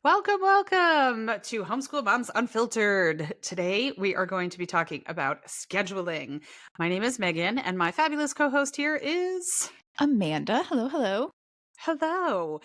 Welcome, welcome to Homeschool Moms Unfiltered. Today, we are going to be talking about scheduling. My name is Megan, and my fabulous co host here is. Amanda, hello, hello. Hello.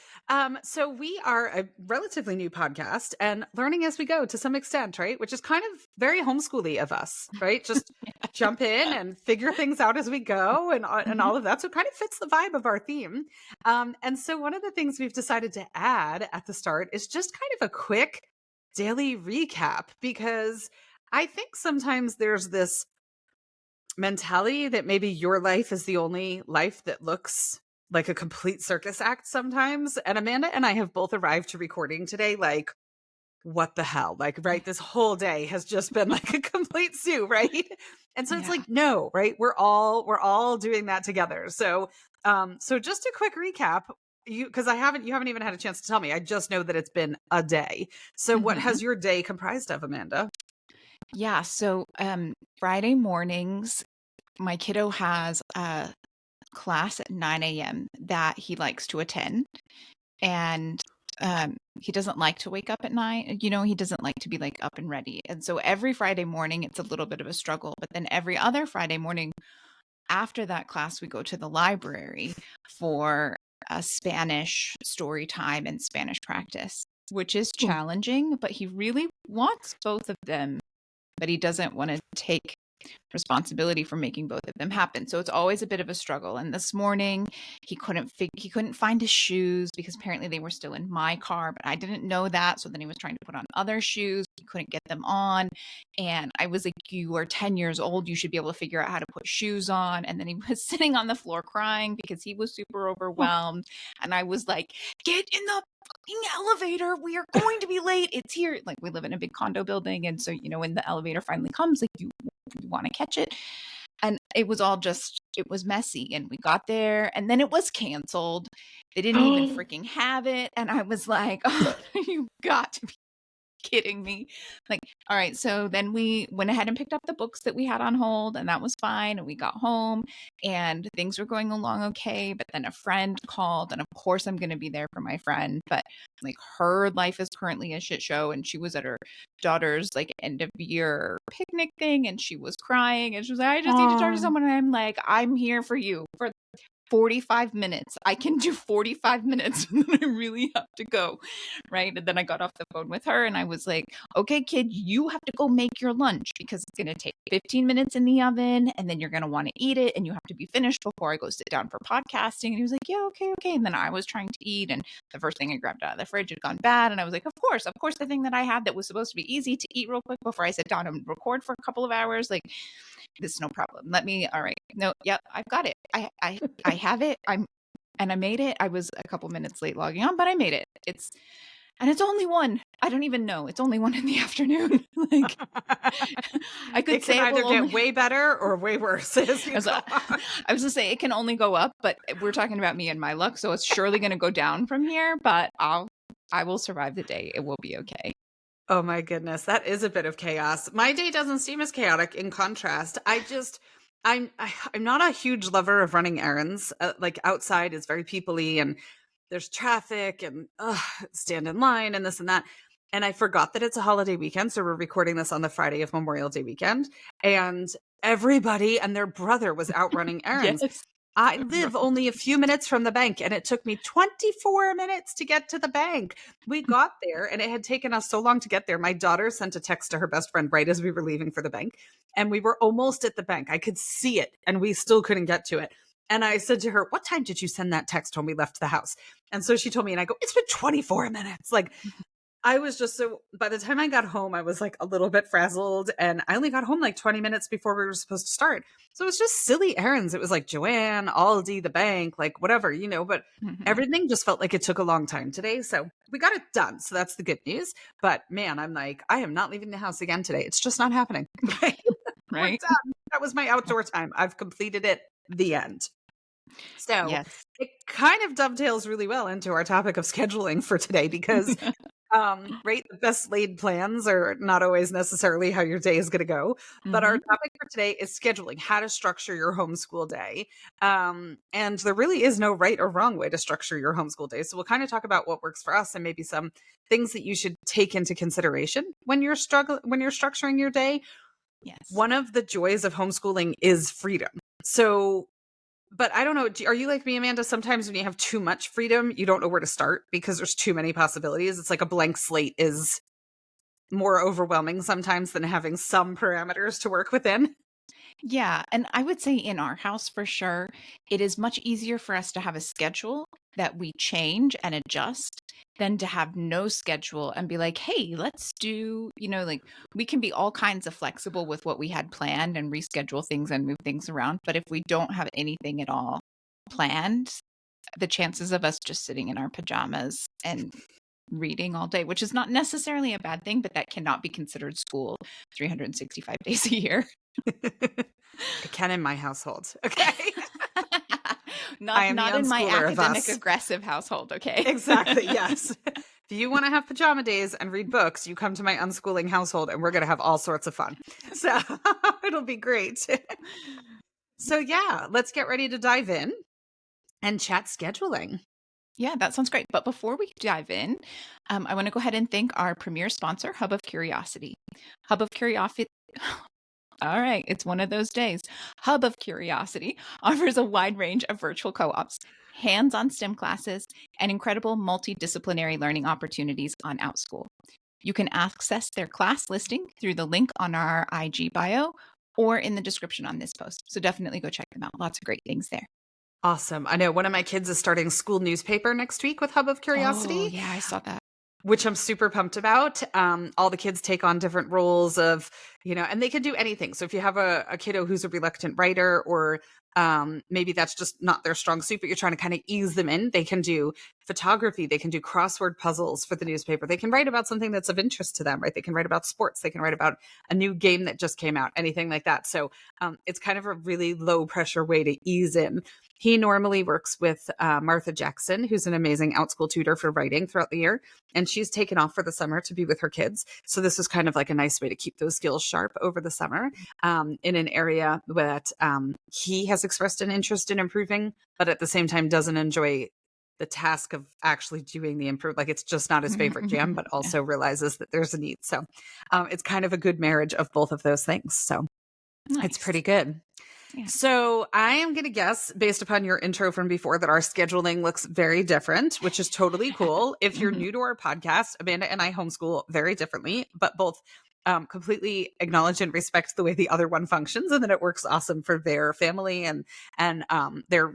So we are a relatively new podcast and learning as we go to some extent, right? Which is kind of very homeschooly of us, right? Just jump in and figure things out as we go and Mhm. all of that. So it kind of fits the vibe of our theme. And so one of the things we've decided to add at the start is just kind of a quick daily recap because I think sometimes there's this mentality that maybe your life is the only life that looks like a complete circus act sometimes. And Amanda and I have both arrived to recording today like, what the hell? Like, right, this whole day has just been like a complete zoo, right? And so it's Yeah. like, no, right? We're all doing that together. So just a quick recap. Because you haven't even had a chance to tell me. I just know that it's been a day. So what Mhm. has your day comprised of, Amanda? Yeah, so, Friday mornings, my kiddo has a class at 9 a.m. that he likes to attend, and, he doesn't like to wake up at 9, he doesn't like to be, like, up and ready, and so every Friday morning, it's a little bit of a struggle, but then every other Friday morning after that class, we go to the library for a Spanish story time and Spanish practice, which is challenging, but he really wants both of them, but he doesn't want to take responsibility for making both of them happen. So it's always a bit of a struggle. And this morning, he couldn't find his shoes because apparently they were still in my car, but I didn't know that. So then he was trying to put on other shoes. He couldn't get them on. And I was like, "You are 10 years old. You should be able to figure out how to put shoes on." And then he was sitting on the floor crying because he was super overwhelmed. And I was like, "Get in the fucking elevator. We are going to be late. It's here." Like, we live in a big condo building. And so, when the elevator finally comes, like, you want to catch it. And it was messy. And we got there and then it was canceled. They didn't even freaking have it. And I was like, "Oh, you got to be kidding me." Like, all right. So then we went ahead and picked up the books that we had on hold, and that was fine. And we got home and things were going along okay. But then a friend called, and of course, I'm going to be there for my friend. But like, her life is currently a shit show. And she was at her daughter's like end of year picnic thing, and she was crying. And she was like, "I just need to talk to Oh. someone." And I'm like, "I'm here for you for 45 minutes. I can do 45 minutes and then I really have to go." Right. And then I got off the phone with her and I was like, "Okay, kid, you have to go make your lunch because it's going to take 15 minutes in the oven and then you're going to want to eat it and you have to be finished before I go sit down for podcasting." And he was like, "Yeah, okay, okay." And then I was trying to eat and the first thing I grabbed out of the fridge had gone bad. And I was like, of course, the thing that I had that was supposed to be easy to eat real quick before I sit down and record for a couple of hours, like, this is no problem. All right. No, yep, I've got it. I have it. And I made it. I was a couple minutes late logging on, but I made it. It's only one. I don't even know. It's only one in the afternoon. Like, I could It can say it either will get only way better or way worse as I you was, go uh, on. I was gonna say it can only go up, but we're talking about me and my luck, so it's surely gonna go down from here, but I will survive the day. It will be okay. Oh my goodness, that is a bit of chaos. My day doesn't seem as chaotic in contrast. I'm not a huge lover of running errands. Like outside is very peoply and there's traffic and stand in line and this and that. And I forgot that it's a holiday weekend, so we're recording this on the Friday of Memorial Day weekend. And everybody and their brother was out running errands. Yes. I I remember live only a few minutes from the bank and it took me 24 minutes to get to the bank. We got there and it had taken us so long to get there. My daughter sent a text to her best friend right as we were leaving for the bank and we were almost at the bank. I could see it and we still couldn't get to it. And I said to her, "What time did you send that text when we left the house?" And so she told me and I go, "It's been 24 minutes." Like I was just so by the time I got home, I was like a little bit frazzled and I only got home like 20 minutes before we were supposed to start. So it was just silly errands. It was like Joanne, Aldi, the bank, like whatever, but Mhm. everything just felt like it took a long time today. So we got it done. So that's the good news. But man, I'm like, I am not leaving the house again today. It's just not happening. Okay. We're Right? done. That was my outdoor time. I've completed it. The end. So Yes. it kind of dovetails really well into our topic of scheduling for today because Right? The best laid plans are not always necessarily how your day is going to go. But our Hmm. topic for today is scheduling, how to structure your homeschool day. And there really is no right or wrong way to structure your homeschool day. So we'll kind of talk about what works for us and maybe some things that you should take into consideration when you're structuring your day. Yes. One of the joys of homeschooling is freedom. So but I don't know. Are you like me, Amanda? Sometimes when you have too much freedom, you don't know where to start because there's too many possibilities. It's like a blank slate is more overwhelming sometimes than having some parameters to work within. Yeah, and I would say in our house for sure, it is much easier for us to have a schedule that we change and adjust than to have no schedule and be like, hey, let's do, like we can be all kinds of flexible with what we had planned and reschedule things and move things around. But if we don't have anything at all planned, the chances of us just sitting in our pajamas and reading all day, which is not necessarily a bad thing, but that cannot be considered school 365 days a year. It can in my household. Okay. I not am the not in my unschooler of academic us. aggressive household, okay? Exactly. Yes. If you want to have pajama days and read books, you come to my unschooling household and we're going to have all sorts of fun. So it'll be great. So, yeah, let's get ready to dive in and chat scheduling. Yeah, that sounds great. But before we dive in, I want to go ahead and thank our premier sponsor, Hub of Curiosity. Hub of Curiosity. All right, it's one of those days. Hub of Curiosity offers a wide range of virtual co ops, hands on STEM classes, and incredible multidisciplinary learning opportunities on OutSchool. You can access their class listing through the link on our IG bio or in the description on this post. So definitely go check them out. Lots of great things there. Awesome. I know one of my kids is starting school newspaper next week with Hub of Oh, Curiosity, yeah, I saw that. which I'm super pumped about. All the kids take on different roles of, and they can do anything. So if you have a kiddo who's a reluctant writer, or maybe that's just not their strong suit, but you're trying to kind of ease them in, they can do photography, they can do crossword puzzles for the newspaper. They can write about something that's of interest to them, right? They can write about sports. They can write about a new game that just came out, anything like that. So it's kind of a really low pressure way to ease in. He normally works with Martha Jackson, who's an amazing OutSchool tutor for writing throughout the year. And she's taken off for the summer to be with her kids. So this is kind of like a nice way to keep those skills sharp over the summer in an area that he has expressed an interest in improving, but at the same time doesn't enjoy the task of actually doing the improve. Like it's just not his favorite jam, but Yeah. also realizes that there's a need. So it's kind of a good marriage of both of those things. So it's Nice. pretty good. Yeah. So I am going to guess, based upon your intro from before, that our scheduling looks very different, which is totally cool. If you're Mhm. new to our podcast, Amanda and I homeschool very differently, but both completely acknowledge and respect the way the other one functions, and that it works awesome for their family and their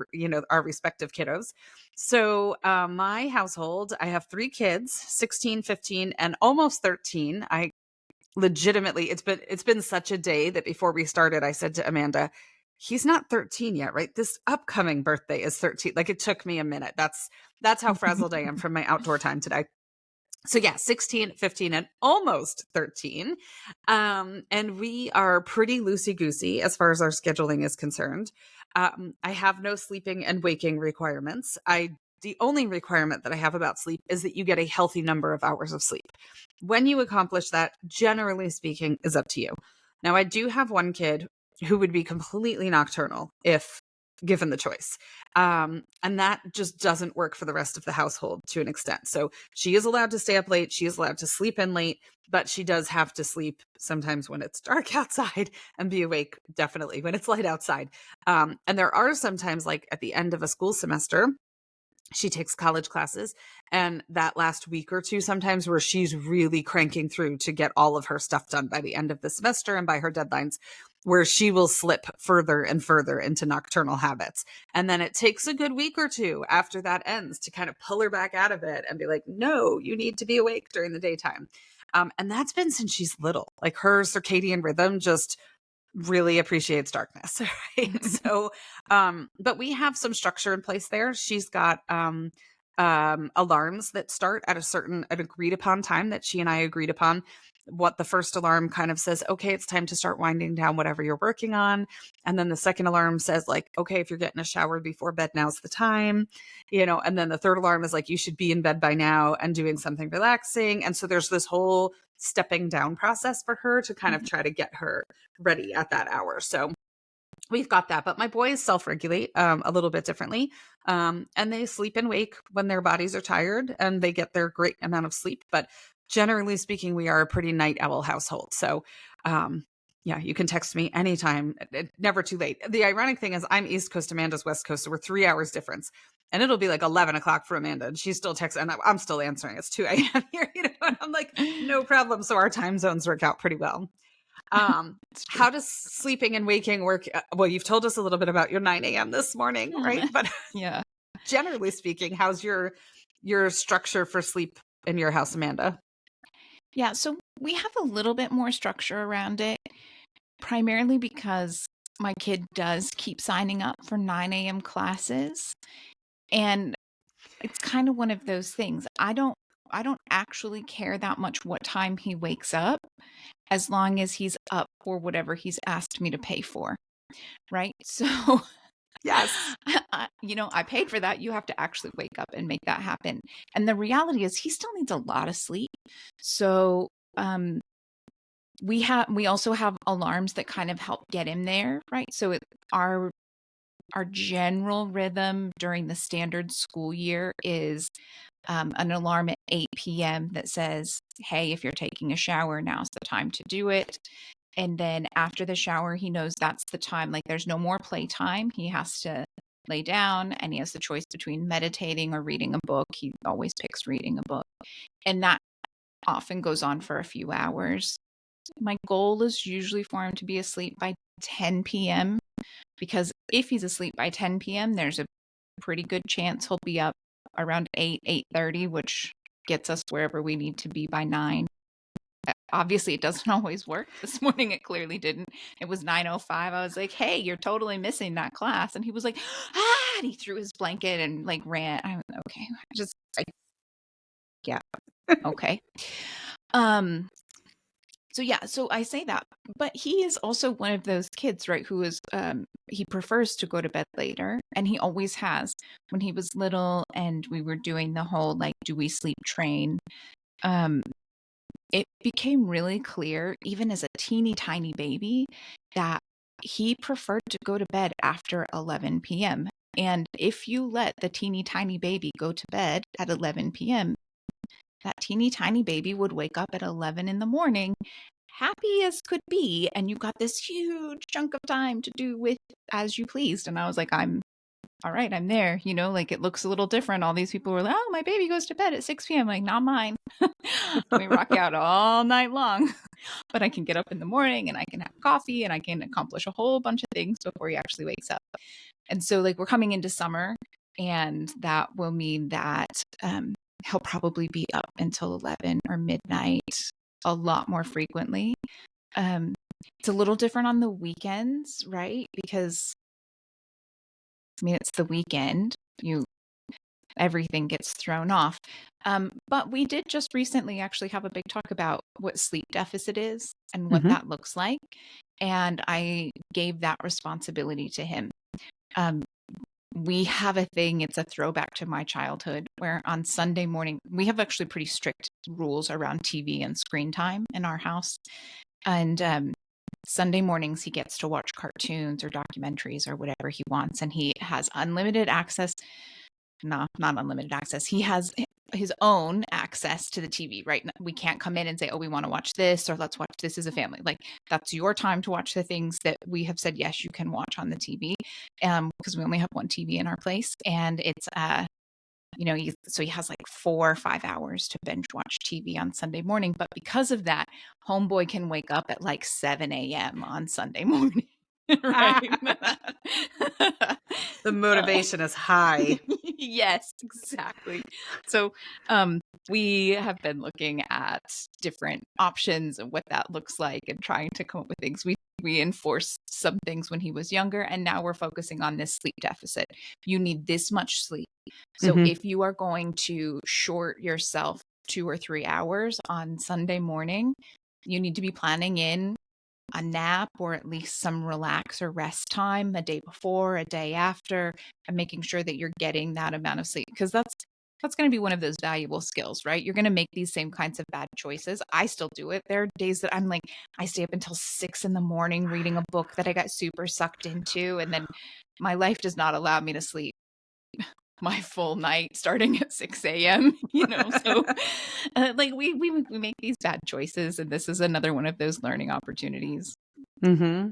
our respective kiddos. So my household, I have 3 kids, 16, 15, and almost 13. I legitimately, it's been such a day that before we started, I said to Amanda, he's not 13 yet, right? This upcoming birthday is 13. Like it took me a minute. That's how frazzled I am from my outdoor time today. So yeah, 16, 15, and almost 13. And we are pretty loosey-goosey as far as our scheduling is concerned. I have no sleeping and waking requirements. The only requirement that I have about sleep is that you get a healthy number of hours of sleep. When you accomplish that, generally speaking, is up to you. Now, I do have one kid who would be completely nocturnal if given the choice. And that just doesn't work for the rest of the household to an extent. So she is allowed to stay up late. She is allowed to sleep in late, but she does have to sleep sometimes when it's dark outside and be awake definitely when it's light outside. And there are sometimes, like at the end of a school semester, she takes college classes, and that last week or two sometimes where she's really cranking through to get all of her stuff done by the end of the semester and by her deadlines, where she will slip further and further into nocturnal habits. And then it takes a good week or two after that ends to kind of pull her back out of it and be like, no, you need to be awake during the daytime. And that's been since she's little. Like her circadian rhythm just really appreciates darkness, right? So but we have some structure in place there. She's got alarms that start at an agreed upon time that she and I agreed upon. What the first alarm kind of says, okay, it's time to start winding down whatever you're working on. And then the second alarm says, like, okay, if you're getting a shower before bed, now's the time, and then the third alarm is like, you should be in bed by now and doing something relaxing. And so there's this whole stepping down process for her to kind of try to get her ready at that hour. So we've got that, but my boys self-regulate a little bit differently, and they sleep and wake when their bodies are tired, and they get their great amount of sleep. But generally speaking, we are a pretty night owl household. So, yeah, you can text me anytime. Never too late. The ironic thing is, I'm East Coast, Amanda's West Coast, so we're 3 hours difference. And it'll be like 11 o'clock for Amanda, and she's still texting, and I'm still answering. It's 2 a.m. here, and I'm like, no problem. So our time zones work out pretty well. How does sleeping and waking work? Well, you've told us a little bit about your 9 a.m. this morning, right? But Yeah. generally speaking, how's your structure for sleep in your house, Amanda? Yeah, so we have a little bit more structure around it, primarily because my kid does keep signing up for 9 a.m. classes. And it's kind of one of those things. I don't actually care that much what time he wakes up, as long as he's up for whatever he's asked me to pay for, right? So Yes. I paid for that. You have to actually wake up and make that happen. And the reality is he still needs a lot of sleep. So we also have alarms that kind of help get him there, right? So our general rhythm during the standard school year is an alarm at 8 p.m. that says, hey, if you're taking a shower, now's the time to do it. And then after the shower, he knows that's the time. Like, there's no more playtime. He has to lay down, and he has the choice between meditating or reading a book. He always picks reading a book. And that often goes on for a few hours. My goal is usually for him to be asleep by 10 p.m. because if he's asleep by 10 p.m., there's a pretty good chance he'll be up around 8:30, which gets us wherever we need to be by 9. Obviously, it doesn't always work. This morning, it clearly didn't. It was 9:05. I was like, hey, you're totally missing that class. And he was like, and he threw his blanket and like ran. I was okay. Yeah, okay. So yeah, so I say that, but he is also one of those kids, right, who is he prefers to go to bed later, and he always has. When he was little and we were doing the whole like, do we sleep train? It became really clear, even as a teeny tiny baby, that he preferred to go to bed after 11 p.m. And if you let the teeny tiny baby go to bed at 11 p.m., that teeny tiny baby would wake up at 11 in the morning, happy as could be, and you got this huge chunk of time to do with as you pleased. And I was like, I'm all right, I'm there. Like, it looks a little different. All these people were like, oh, my baby goes to bed at 6 p.m. Like, not mine. We rock out all night long. But I can get up in the morning and I can have coffee and I can accomplish a whole bunch of things before he actually wakes up. And so, like, we're coming into summer, and that will mean that he'll probably be up until 11 or midnight a lot more frequently. It's a little different on the weekends, right? Because it's the weekend. Everything gets thrown off. But we did just recently actually have a big talk about what sleep deficit is and what that looks like. And I gave that responsibility to him. We have a thing, it's a throwback to my childhood, where on Sunday morning, we have actually pretty strict rules around TV and screen time in our house. And Sunday mornings, he gets to watch cartoons or documentaries or whatever he wants. And he has unlimited access. No, not unlimited access. He has his own access to the TV, right? We can't come in and say, oh, we want to watch this, or let's watch this as a family. Like, that's your time to watch the things that we have said, yes, you can watch on the TV, because we only have one TV in our place. And it's, so he has like 4 or 5 hours to binge watch TV on Sunday morning. But because of that, homeboy can wake up at like 7 a.m. on Sunday morning. Right. The motivation is high. Yes, exactly. So we have been looking at different options and what that looks like and trying to come up with things. we enforced some things when he was younger, and now we're focusing on this sleep deficit. You need this much sleep. So Mm-hmm. if you are going to short yourself 2 or 3 hours on Sunday morning, you need to be planning in a nap or at least some relax or rest time a day before, a day after, and making sure that you're getting that amount of sleep, because that's going to be one of those valuable skills, right? You're going to make these same kinds of bad choices. I still do it. There are days that I'm like, I stay up until 6 in the morning reading a book that I got super sucked into, and then my life does not allow me to sleep my full night starting at 6 a.m. So like we make these bad choices, and this is another one of those learning opportunities. Mm-hmm.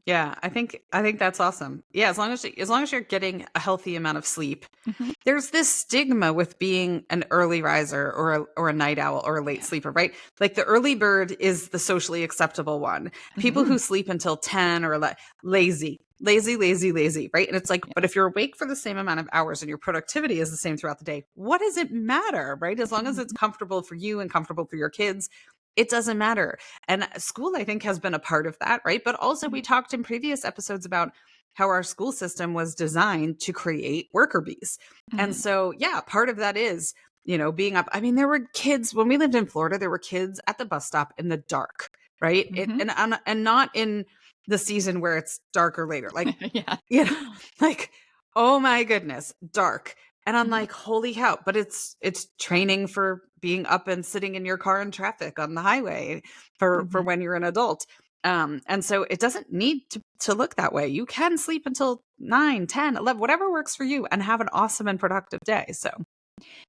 Yeah, I think that's awesome. Yeah, as long as you're getting a healthy amount of sleep. Mhm. There's this stigma with being an early riser or a night owl or a late sleeper, right? Like the early bird is the socially acceptable one. People Mhm. who sleep until 10 or lazy, lazy, lazy, lazy, right? And it's like, Yeah. but if you're awake for the same amount of hours and your productivity is the same throughout the day, what does it matter, right? As long as it's Mhm. comfortable for you and comfortable for your kids, it doesn't matter. And school, I think, has been a part of that, right? But also, we talked in previous episodes about how our school system was designed to create worker bees. And Mhm. so, yeah, part of that is, being up. I mean, there were kids when we lived in Florida, there were kids at the bus stop in the dark, right? Mhm. And not in the season where it's darker later. Like, Yeah. you know, like, oh my goodness, dark. And I'm Mhm. like, holy cow, but it's training for being up and sitting in your car in traffic on the highway for Mhm. when you're an adult. And so it doesn't need to look that way. You can sleep until 9, 10, 11, whatever works for you and have an awesome and productive day. So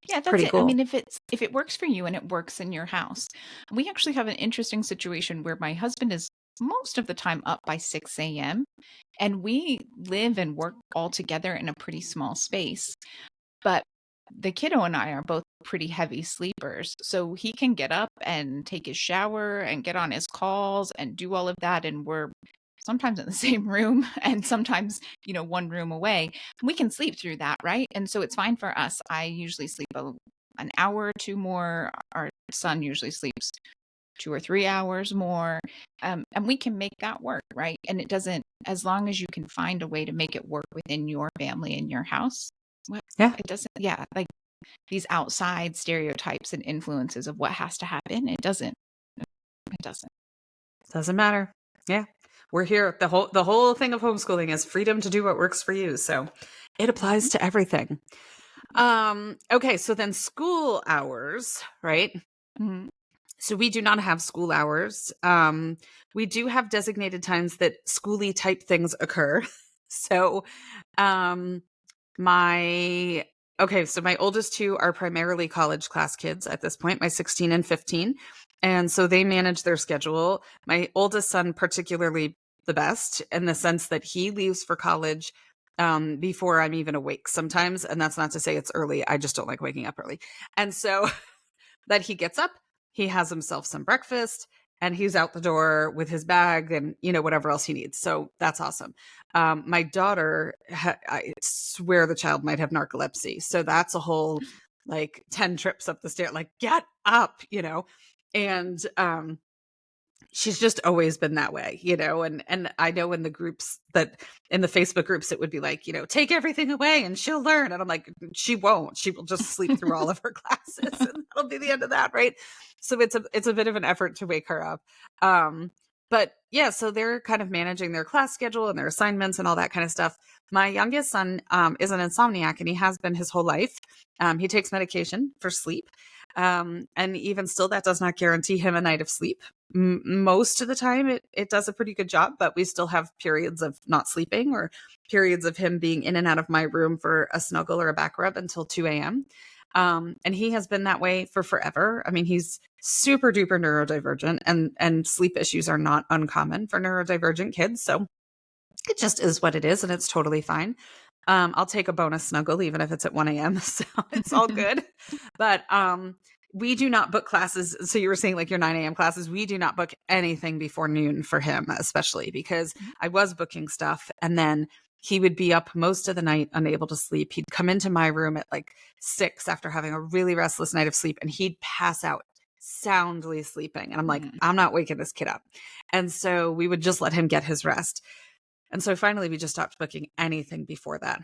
Yeah, that's pretty it. I cool. mean, if it works for you and it works in your house. We actually have an interesting situation where my husband is most of the time up by 6 a.m. and we live and work all together in a pretty small space. But the kiddo and I are both pretty heavy sleepers. So he can get up and take his shower and get on his calls and do all of that. And we're sometimes in the same room and sometimes, one room away. We can sleep through that, right? And so it's fine for us. I usually sleep an hour or two more. Our son usually sleeps 2 or 3 hours more. And we can make that work, right? And it doesn't, as long as you can find a way to make it work within your family and your house. What Yeah, it doesn't, yeah, like these outside stereotypes and influences of what has to happen, it doesn't. doesn't matter. Yeah. We're here. The whole thing of homeschooling is freedom to do what works for you. So it applies Mhm. to everything. Yeah. Okay, so then school hours, right? Mhm. So we do not have school hours. We do have designated times that schooly type things occur. So, um, my so my oldest two are primarily college class kids at this point, my 16 and 15. And so they manage their schedule. My oldest son, particularly the best in the sense that he leaves for college before I'm even awake sometimes. And that's not to say it's early. I just don't like waking up early. And so that he gets up, he has himself some breakfast, and he's out the door with his bag and whatever else he needs. So that's awesome. My daughter, I swear the child might have narcolepsy, so that's a whole like 10 trips up the stair. Like get up, and she's just always been that way, and I know in the groups that in the Facebook groups it would be like, take everything away and she'll learn, and I'm like, she won't. She will just sleep through all of her classes and that'll be the end of that, right? So it's a bit of an effort to wake her up. But yeah, so they're kind of managing their class schedule and their assignments and all that kind of stuff. My youngest son is an insomniac, and he has been his whole life. He takes medication for sleep, and even still that does not guarantee him a night of sleep. Most of the time it does a pretty good job, but we still have periods of not sleeping or periods of him being in and out of my room for a snuggle or a back rub until 2 a.m. And he has been that way for forever. I mean, he's super duper neurodivergent, and sleep issues are not uncommon for neurodivergent kids. So it just is what it is, and it's totally fine. I'll take a bonus snuggle even if it's at 1 a.m. So it's all good. But we do not book classes. So you were saying like your 9 a.m. classes. We do not book anything before noon for him, especially because I was booking stuff, and then he would be up most of the night, unable to sleep. He'd come into my room at like 6 after having a really restless night of sleep, and he'd pass out soundly sleeping. And I'm like, Mhm. I'm not waking this kid up. And so we would just let him get his rest. And so finally, we just stopped booking anything before that.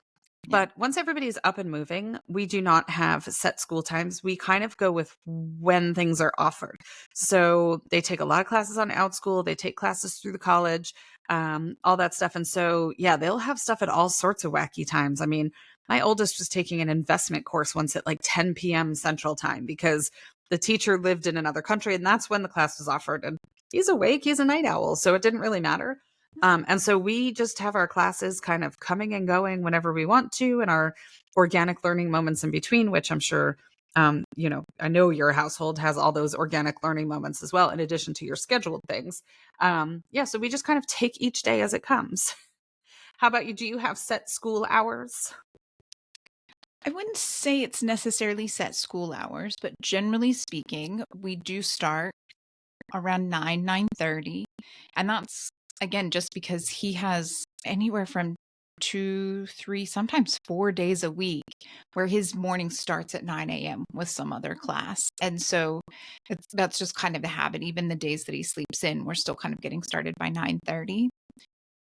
Yeah. But once everybody's up and moving, we do not have set school times. We kind of go with when things are offered. So they take a lot of classes on OutSchool, they take classes through the college, all that stuff. And so, yeah, they'll have stuff at all sorts of wacky times. I mean, my oldest was taking an investment course once at like 10 p.m. Central Time because the teacher lived in another country and that's when the class was offered. And he's awake, he's a night owl. So it didn't really matter. And so we just have our classes kind of coming and going whenever we want to, and our organic learning moments in between, which I'm sure, I know your household has all those organic learning moments as well, in addition to your scheduled things. Yeah, so we just kind of take each day as it comes. How about you? Do you have set school hours? I wouldn't say it's necessarily set school hours, but generally speaking, we do start around 9:30. And that's, again, just because he has anywhere from 2, 3, sometimes 4 days a week where his morning starts at 9 a.m. with some other class. And so that's just kind of the habit. Even the days that he sleeps in, we're still kind of getting started by 9:30.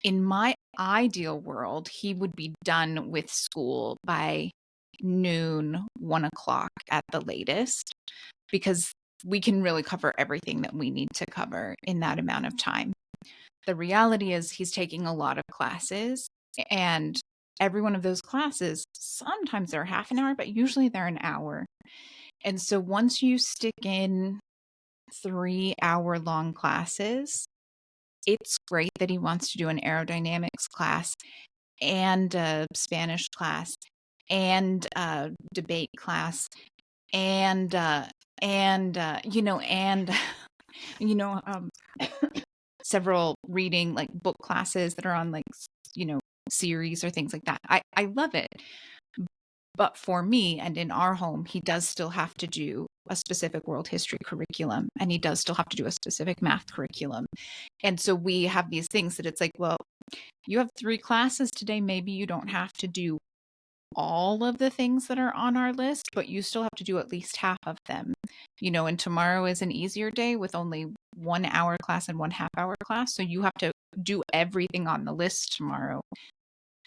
In my ideal world, he would be done with school by noon, 1 o'clock at the latest, because we can really cover everything that we need to cover in that amount of time. The reality is he's taking a lot of classes, and every one of those classes, sometimes they're half an hour, but usually they're an hour. And so once you stick in 3-hour long classes, it's great that he wants to do an aerodynamics class and a Spanish class and a debate class and you know and you know um several reading like book classes that are on like you know series or things like that. I love it. But for me and in our home, he does still have to do a specific world history curriculum, and he does still have to do a specific math curriculum. And so we have these things that it's like, well, you have 3 classes today, maybe you don't have to do all of the things that are on our list, but you still have to do at least half of them. And tomorrow is an easier day with only 1 hour class and 1 half-hour class. So you have to do everything on the list tomorrow.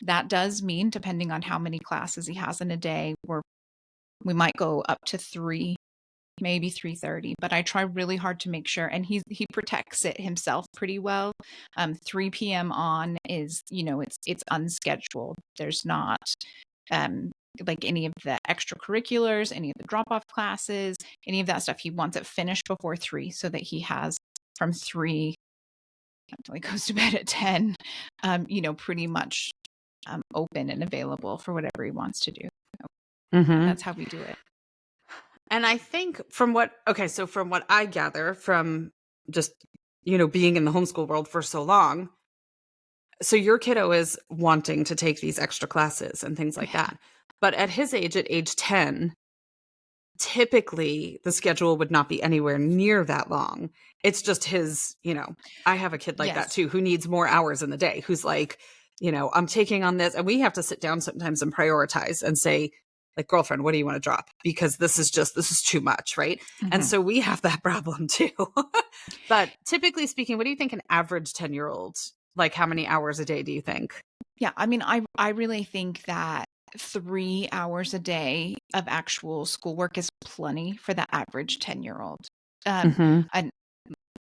That does mean, depending on how many classes he has in a day, we might go up to 3, maybe 3:30, but I try really hard to make sure, and he protects it himself pretty well. 3 p.m. on is, it's unscheduled. There's not um like any of the extracurriculars, any of the drop-off classes, any of that stuff. He wants it finished before 3 so that he has from 3 until he goes to bed at 10, pretty much open and available for whatever he wants to do. So Mm-hmm. that's how we do it. And I think from what I gather from just, being in the homeschool world for so long, so your kiddo is wanting to take these extra classes and things like that. But at his age, at age 10, typically the schedule would not be anywhere near that long. It's just his, I have a kid like that Yes. too, who needs more hours in the day, who's like, I'm taking on this. And we have to sit down sometimes and prioritize and say, like, girlfriend, what do you want to drop? Because this is too much. Right. And Mhm. so we have that problem too. But typically speaking, what do you think an average 10-year-old, like how many hours a day do you think? Yeah, I mean, I really think that 3 hours a day of actual schoolwork is plenty for the average 10-year-old. Mm-hmm. And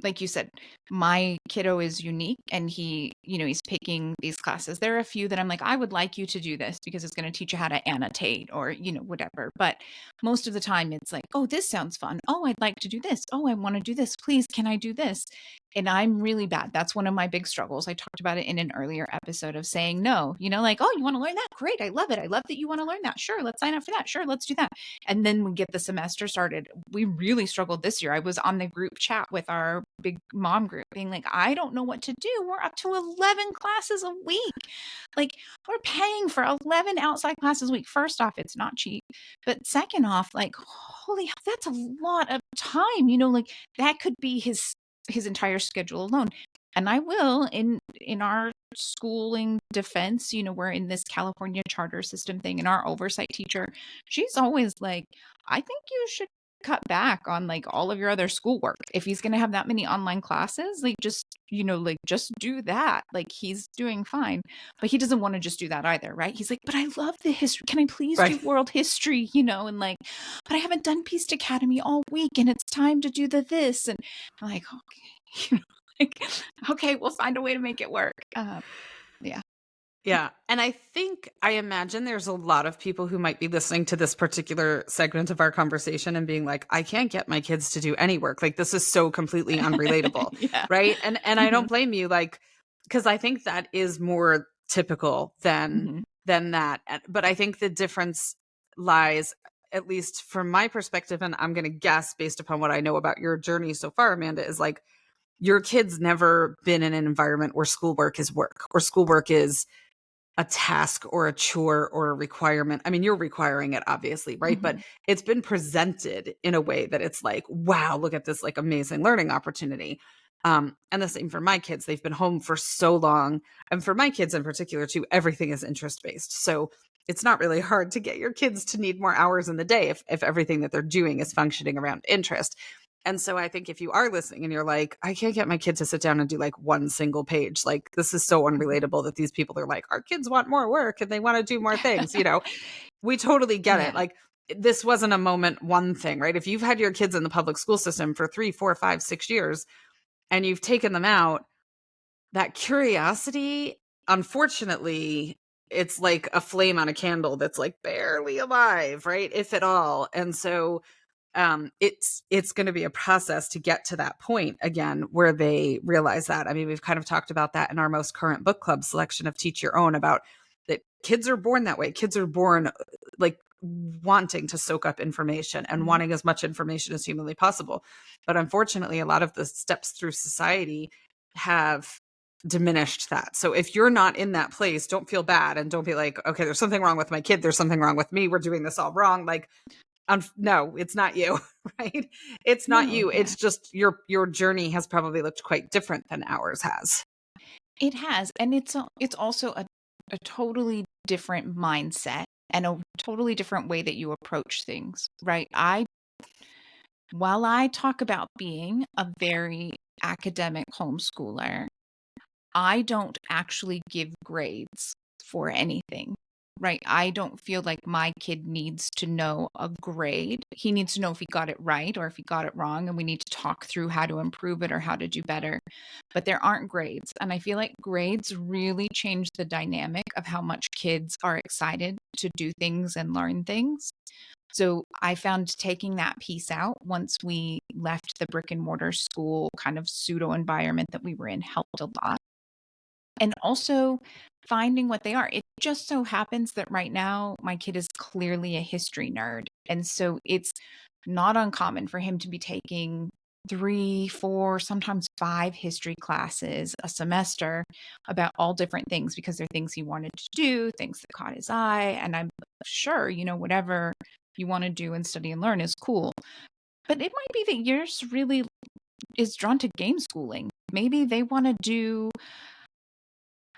like you said, my kiddo is unique, and he's picking these classes. There are a few that I'm like, I would like you to do this because it's going to teach you how to annotate or, whatever. But most of the time it's like, oh, this sounds fun. Oh, I'd like to do this. Oh, I want to do this. Please, can I do this? And I'm really bad. That's one of my big struggles. I talked about it in an earlier episode of saying no, like, oh, you want to learn that? Great. I love it. I love that you want to learn that. Sure. Let's sign up for that. Sure. Let's do that. And then we get the semester started. We really struggled this year. I was on the group chat with our big mom group being like, I don't know what to do. We're up to 11 classes a week. Like, we're paying for 11 outside classes a week. First off, it's not cheap. But second off, like, holy hell, that's a lot of time. Like that could be his entire schedule alone. And I will, in our schooling defense, we're in this California charter system thing, and our oversight teacher, she's always like, I think you should cut back on like all of your other schoolwork. If he's going to have that many online classes, like just, like just do that. Like he's doing fine. But he doesn't want to just do that either, right? He's like, but I love the history. Can I please do Right. world history? And like, but I haven't done Beast Academy all week and it's time to do the this. And I'm like, okay, like, okay, we'll find a way to make it work. Yeah. Yeah. And I imagine there's a lot of people who might be listening to this particular segment of our conversation and being like, I can't get my kids to do any work. Like this is so completely unrelatable. Yeah. Right. And I Mhm. don't blame you, like, because I think that is more typical Mhm. than that. But I think the difference lies, at least from my perspective, and I'm gonna guess based upon what I know about your journey so far, Amanda, is like your kid's never been in an environment where schoolwork is work or schoolwork is a task or a chore or a requirement. I mean, you're requiring it, obviously, right? But Mhm. it's been presented in a way that it's like, wow, look at this like amazing learning opportunity. And the same for my kids. They've been home for so long. And for my kids in particular, too, everything is interest based. So it's not really hard to get your kids to need more hours in the day if everything that they're doing is functioning around interest. And so I think if you are listening and you're like, I can't get my kid to sit down and do like one single page, like this is so Mhm. unrelatable that these people are like, our kids want more work and they want to do more things, we totally get it. Yeah. Like this wasn't a moment one thing, right? If you've had your kids in the public school system for 3, 4, 5, 6 years and you've taken them out, that curiosity, unfortunately, it's like a flame on a candle that's like barely alive, right? If at all. And so it's going to be a process to get to that point again where they realize that. I mean, we've kind of talked about that in our most current book club selection of Teach Your Own, about that kids are born that way. Kids are born like wanting to soak up information and Mhm. wanting as much information as humanly possible. But unfortunately, a lot of the steps through society have diminished that. So if you're not in that place, don't feel bad and don't be like, okay, there's something wrong with my kid. There's something wrong with me. We're doing this all wrong. Like, no, it's not you, right? It's not No, you. yeah. It's just your journey has probably looked quite different than ours has. It has, and it's also a totally different mindset and a totally different way that you approach things, right? While I talk about being a very academic homeschooler, I don't actually give grades for anything, right? I don't feel like my kid needs to know a grade. He needs to know if he got it right or if he got it wrong, and we need to talk through how to improve it or how to do better. But there aren't grades. And I feel like grades really change the dynamic of how much kids are excited to do things and learn things. So I found taking that piece out once we left the brick and mortar school kind of pseudo environment that we were in helped a lot, and also finding what they are. It just so happens that right now my kid is clearly a history nerd. And so it's not uncommon for him to be taking 3, 4, sometimes 5 history classes a semester about all different things because they're things he wanted to do, things that caught his eye. And I'm sure, whatever you want to do and study and learn is cool. But it might be that yours really is drawn to game schooling. Maybe they want to do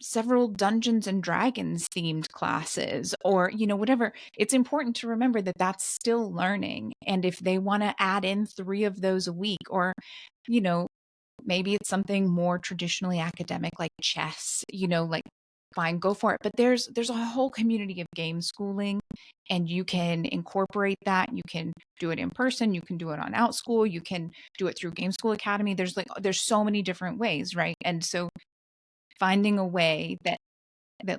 several Dungeons and Dragons themed classes or, whatever. It's important to remember that that's still learning. And if they want to add in 3 of those a week, or, you know, maybe it's something more traditionally academic like chess, like fine, go for it. But there's a whole community of game schooling, and you can incorporate that. You can do it in person, you can do it on Outschool, you can do it through Game School Academy. There's so many different ways, right? And so finding a way that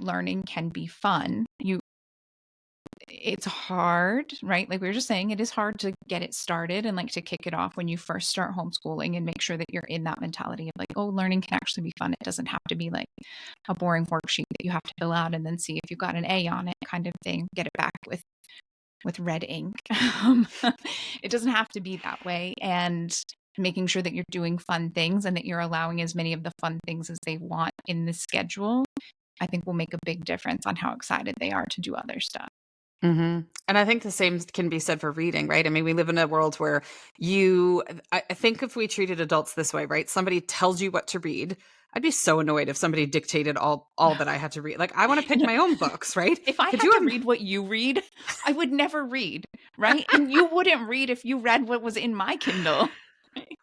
learning can be fun. It's hard, right? Like we were just saying, it is hard to get it started and like to kick it off when you first start homeschooling, and make sure that you're in that mentality of like, oh, learning can actually be fun. It doesn't have to be like a boring worksheet that you have to fill out and then see if you got an A on it kind of thing. Get it back with red ink. It doesn't have to be that way. And making sure that you're doing fun things and that you're allowing as many of the fun things as they want in the schedule, I think will make a big difference on how excited they are to do other stuff. And I think the same can be said for reading, right? I mean, we live in a world where I think if we treated adults this way, right? Somebody tells you what to read. I'd be so annoyed if somebody dictated all that I had to read. Like, I want to pick And my own books, right? if I Could had you to read what you read, I would never read, right? And you wouldn't read if you read what was in my Kindle.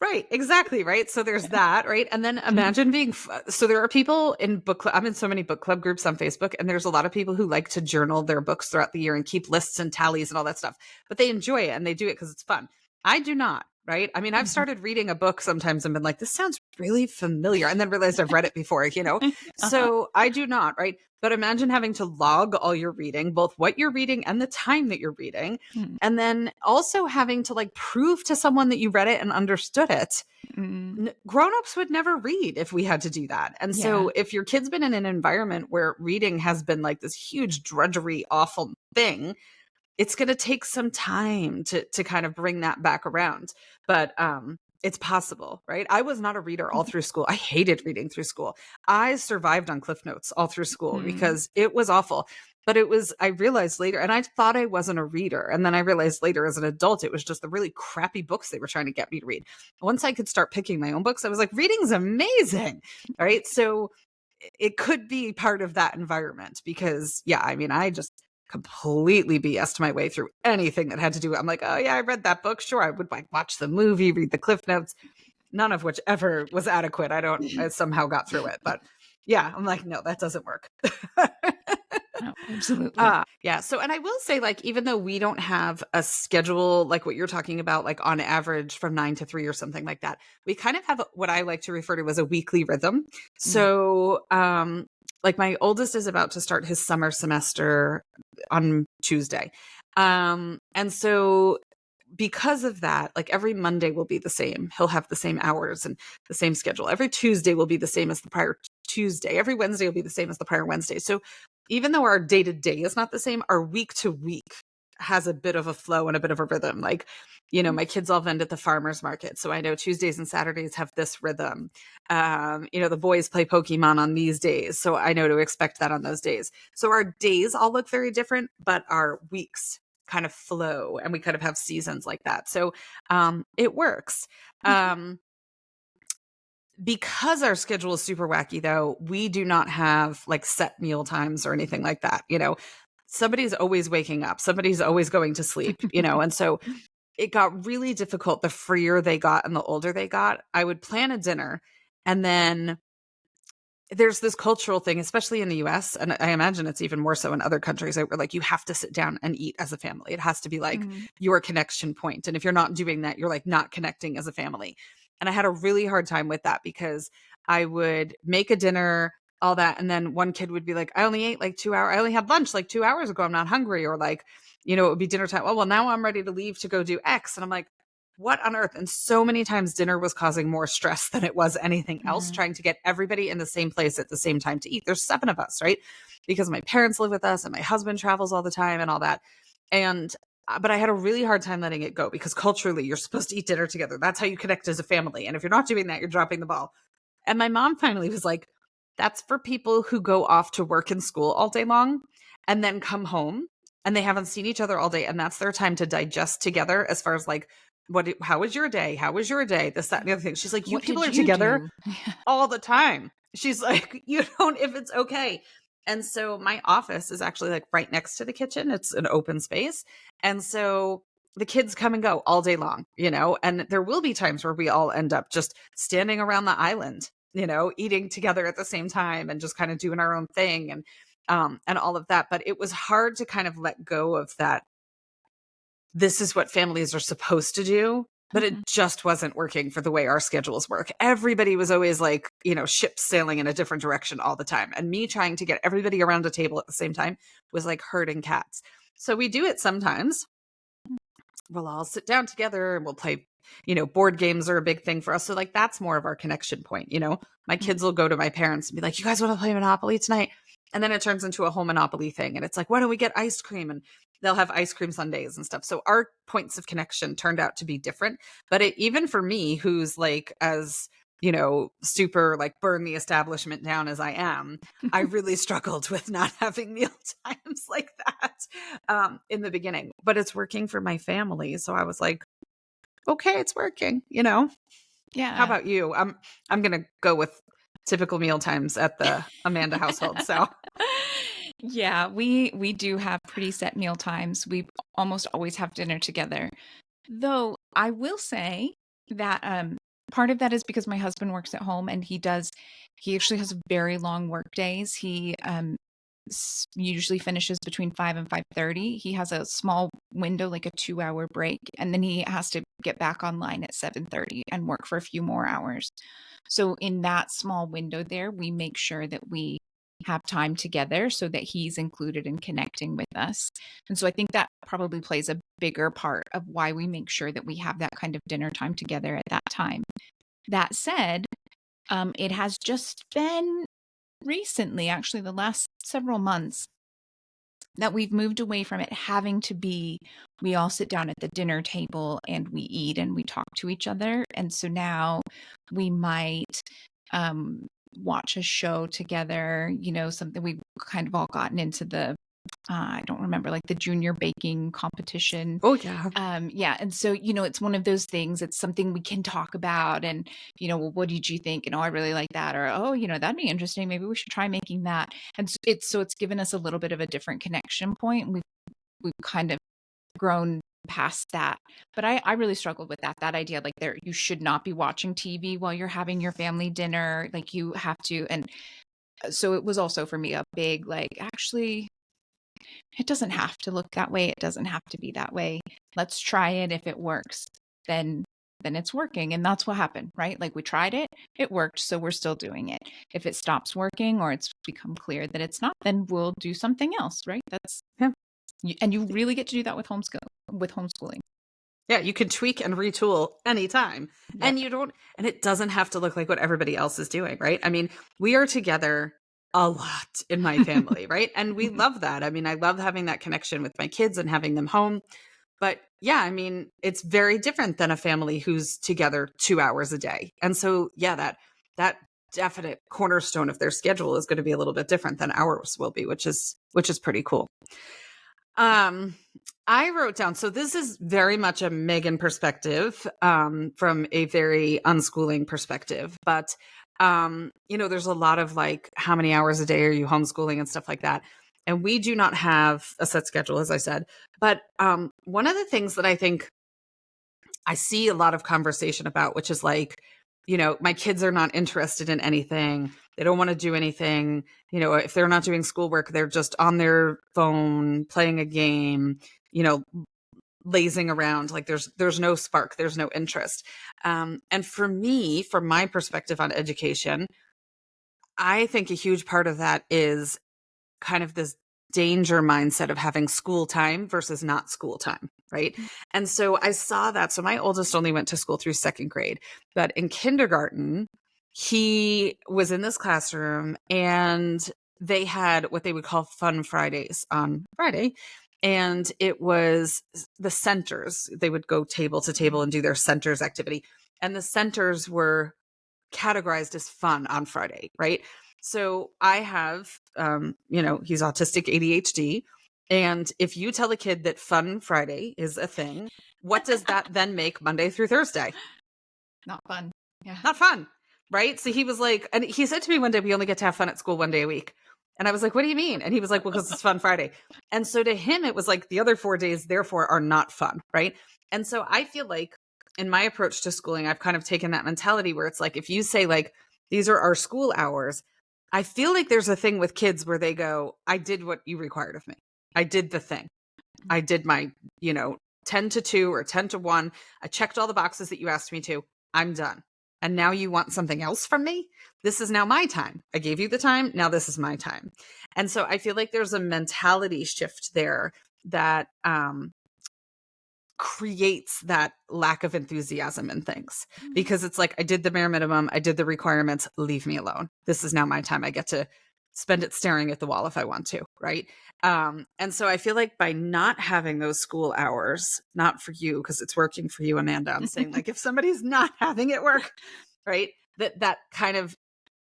Right, exactly, right? So there's that, right? And then imagine being so there are people in book club. I'm in so many book club groups on Facebook, and there's a lot of people who like to journal their books throughout the year and keep lists and tallies and all that stuff. But they enjoy it and they do it because it's fun. I do not, right? I mean, I've started reading a book sometimes and been like, this sounds really familiar, and then realized I've read it before, Uh-huh. So I do not, right? But imagine having to log all your reading, both what you're reading and the time that you're reading, Mm, and then also having to like prove to someone that you read it and understood it. mm, Grown-ups would never read if we had to do that. And yeah. so if your kid's been in an environment where reading has been like this huge drudgery, awful thing, it's going to take some time to kind of bring that back around. But it's possible, right? I was not a reader all through school. I hated reading through school. I survived on Cliff Notes all through school Mm, because it was awful. But it was, I realized later, and I thought I wasn't a reader. And then I realized later as an adult, it was just the really crappy books they were trying to get me to read. Once I could start picking my own books, I was like, reading's amazing. Right. So it could be part of that environment because, yeah, I mean, I just completely BS'd my way through anything that had to do with, I'm like, oh, yeah, I read that book. Sure. I would like watch the movie, read the Cliff Notes, none of which ever was adequate. I somehow got through it. But yeah, I'm like, no, that doesn't work. no, absolutely. Yeah. So, and I will say, like, even though we don't have a schedule like what you're talking about, like on average from 9 to 3 or something like that, we kind of have what I like to refer to as a weekly rhythm. Mm, So, like my oldest is about to start his summer semester on Tuesday. And so because of that, like every Monday will be the same. He'll have the same hours and the same schedule. Every Tuesday will be the same as the prior Tuesday. Every Wednesday will be the same as the prior Wednesday. So even though our day to day is not the same, our week to week has a bit of a flow and a bit of a rhythm. Like, my kids all vend at the farmer's market. So I know Tuesdays and Saturdays have this rhythm. The boys play Pokemon on these days. So I know to expect that on those days. So our days all look very different, but our weeks kind of flow and we kind of have seasons like that. So it works. okay. Because our schedule is super wacky though, we do not have like set meal times or anything like that. Somebody's always waking up, somebody's always going to sleep, and so it got really difficult the freer they got and the older they got. I would plan a dinner and then there's this cultural thing, especially in the US, and I imagine it's even more so in other countries, where like you have to sit down and eat as a family. It has to be like Mm, your connection point. And if you're not doing that, you're like not connecting as a family. And I had a really hard time with that because I would make a dinner, all that, and then one kid would be like, I only ate like 2 hours. I only had lunch like 2 hours ago. I'm not hungry. Or like, it would be dinner time. Oh, well, now I'm ready to leave to go do X. And I'm like, what on earth? And so many times dinner was causing more stress than it was anything else, mm, trying to get everybody in the same place at the same time to eat. There's 7 of us, right? Because my parents live with us and my husband travels all the time and all that. And but I had a really hard time letting it go because culturally you're supposed to eat dinner together. That's how you connect as a family. And if you're not doing that, you're dropping the ball. And my mom finally was like, that's for people who go off to work and school all day long and then come home and they haven't seen each other all day. And that's their time to digest together as far as like, how was your day? How was your day? This, that, and the other thing. She's like, you what people did are you together do? all the time. She's like, you don't, if it's okay. And so my office is actually like right next to the kitchen. It's an open space. And so the kids come and go all day long, and there will be times where we all end up just standing around the island, eating together at the same time and just kind of doing our own thing and all of that. But it was hard to kind of let go of that. This is what families are supposed to do. But it Mhm. just wasn't working for the way our schedules work. Everybody was always like, ships sailing in a different direction all the time. And me trying to get everybody around a table at the same time was like herding cats. So we do it sometimes. We'll all sit down together and we'll play, board games are a big thing for us. So like that's more of our connection point. My Mm, kids will go to my parents and be like, you guys want to play Monopoly tonight? And then it turns into a whole Monopoly thing. And it's like, why don't we get ice cream? And they'll have ice cream sundaes and stuff. So our points of connection turned out to be different. But even for me, who's like as super like burn the establishment down as I am, I really struggled with not having meal times like that in the beginning, but it's working for my family. So I was like, okay, it's working. How yeah. about you? I'm going to go with typical meal times at the Amanda household. So Yeah, we do have pretty set meal times. We almost always have dinner together. Though I will say that part of that is because my husband works at home and he actually has very long work days. He usually finishes between 5 and 5:30. He has a small window, like a 2-hour break, and then he has to get back online at 7:30 and work for a few more hours. So in that small window there, we make sure that we have time together so that he's included in connecting with us. And so I think that probably plays a bigger part of why we make sure that we have that kind of dinner time together at that time. That said, it has just been recently, actually, the last several months, that we've moved away from it having to be we all sit down at the dinner table and we eat and we talk to each other. And so now we might watch a show together, something we've kind of all gotten into the I don't remember, like the junior baking competition. oh yeah. Yeah. And so, it's one of those things. It's something we can talk about and, well, what did you think? And oh, I really like that. Or, oh, that'd be interesting. Maybe we should try making that. And it's given us a little bit of a different connection point. We've kind of grown past that. But I really struggled with that idea, like you should not be watching TV while you're having your family dinner. Like you have to. And so it was also for me a big, like, actually, it doesn't have to look that way. It doesn't have to be that way. Let's try it. If it works, then it's working. And that's what happened, right? Like we tried it, it worked, so we're still doing it. If it stops working or it's become clear that it's not, then we'll do something else, right? Yeah. And you really get to do that with homeschooling. Yeah, you can tweak and retool anytime. Yep. And it doesn't have to look like what everybody else is doing, right? I mean, we are together a lot in my family, right? And we love that. I mean, I love having that connection with my kids and having them home. But yeah, I mean, it's very different than a family who's together 2 hours a day. And so, yeah, that definite cornerstone of their schedule is going to be a little bit different than ours will be, which is pretty cool. I wrote down, so this is very much a Meagan perspective, from a very unschooling perspective, but, there's a lot of like, how many hours a day are you homeschooling and stuff like that. And we do not have a set schedule, as I said, but, one of the things that I think I see a lot of conversation about, which is like, my kids are not interested in anything. They don't want to do anything. If they're not doing schoolwork, they're just on their phone playing a game, lazing around. Like there's no spark, there's no interest. And for me, from my perspective on education, I think a huge part of that is kind of this danger mindset of having school time versus not school time, right? And so I saw that. So my oldest only went to school through second grade, but in kindergarten, he was in this classroom and they had what they would call fun Fridays on Friday. And it was the centers. They would go table to table and do their centers activity. And the centers were categorized as fun on Friday, right? So I have, he's autistic ADHD. And if you tell a kid that Fun Friday is a thing, what does that then make Monday through Thursday? Not fun. Yeah. Not fun, right? So he was like, and he said to me one day, we only get to have fun at school one day a week. And I was like, what do you mean? And he was like, well, because it's Fun Friday. And so to him, it was like the other 4 days, therefore, are not fun, right? And so I feel like in my approach to schooling, I've kind of taken that mentality where it's like, if you say like, these are our school hours, I feel like there's a thing with kids where they go, I did what you required of me. I did the thing. I did my, 10 to 2 or 10 to 1. I checked all the boxes that you asked me to. I'm done. And now you want something else from me? This is now my time. I gave you the time. Now this is my time. And so I feel like there's a mentality shift there that creates that lack of enthusiasm in things, because it's like, I did the bare minimum. I did the requirements. Leave me alone. This is now my time. I get to spend it staring at the wall if I want to. Right. And so I feel like by not having those school hours, not for you, because it's working for you, Amanda, I'm saying like, if somebody's not having it work, right, that kind of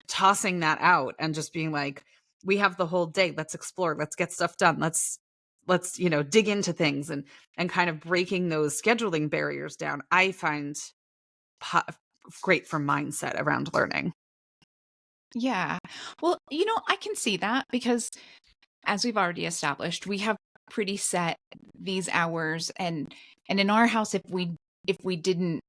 tossing that out and just being like, we have the whole day. Let's explore. Let's get stuff done. Let's dig into things and kind of breaking those scheduling barriers down, I find great for mindset around learning. Yeah. Well, I can see that because as we've already established, we have pretty set these hours, and in our house, if we didn't,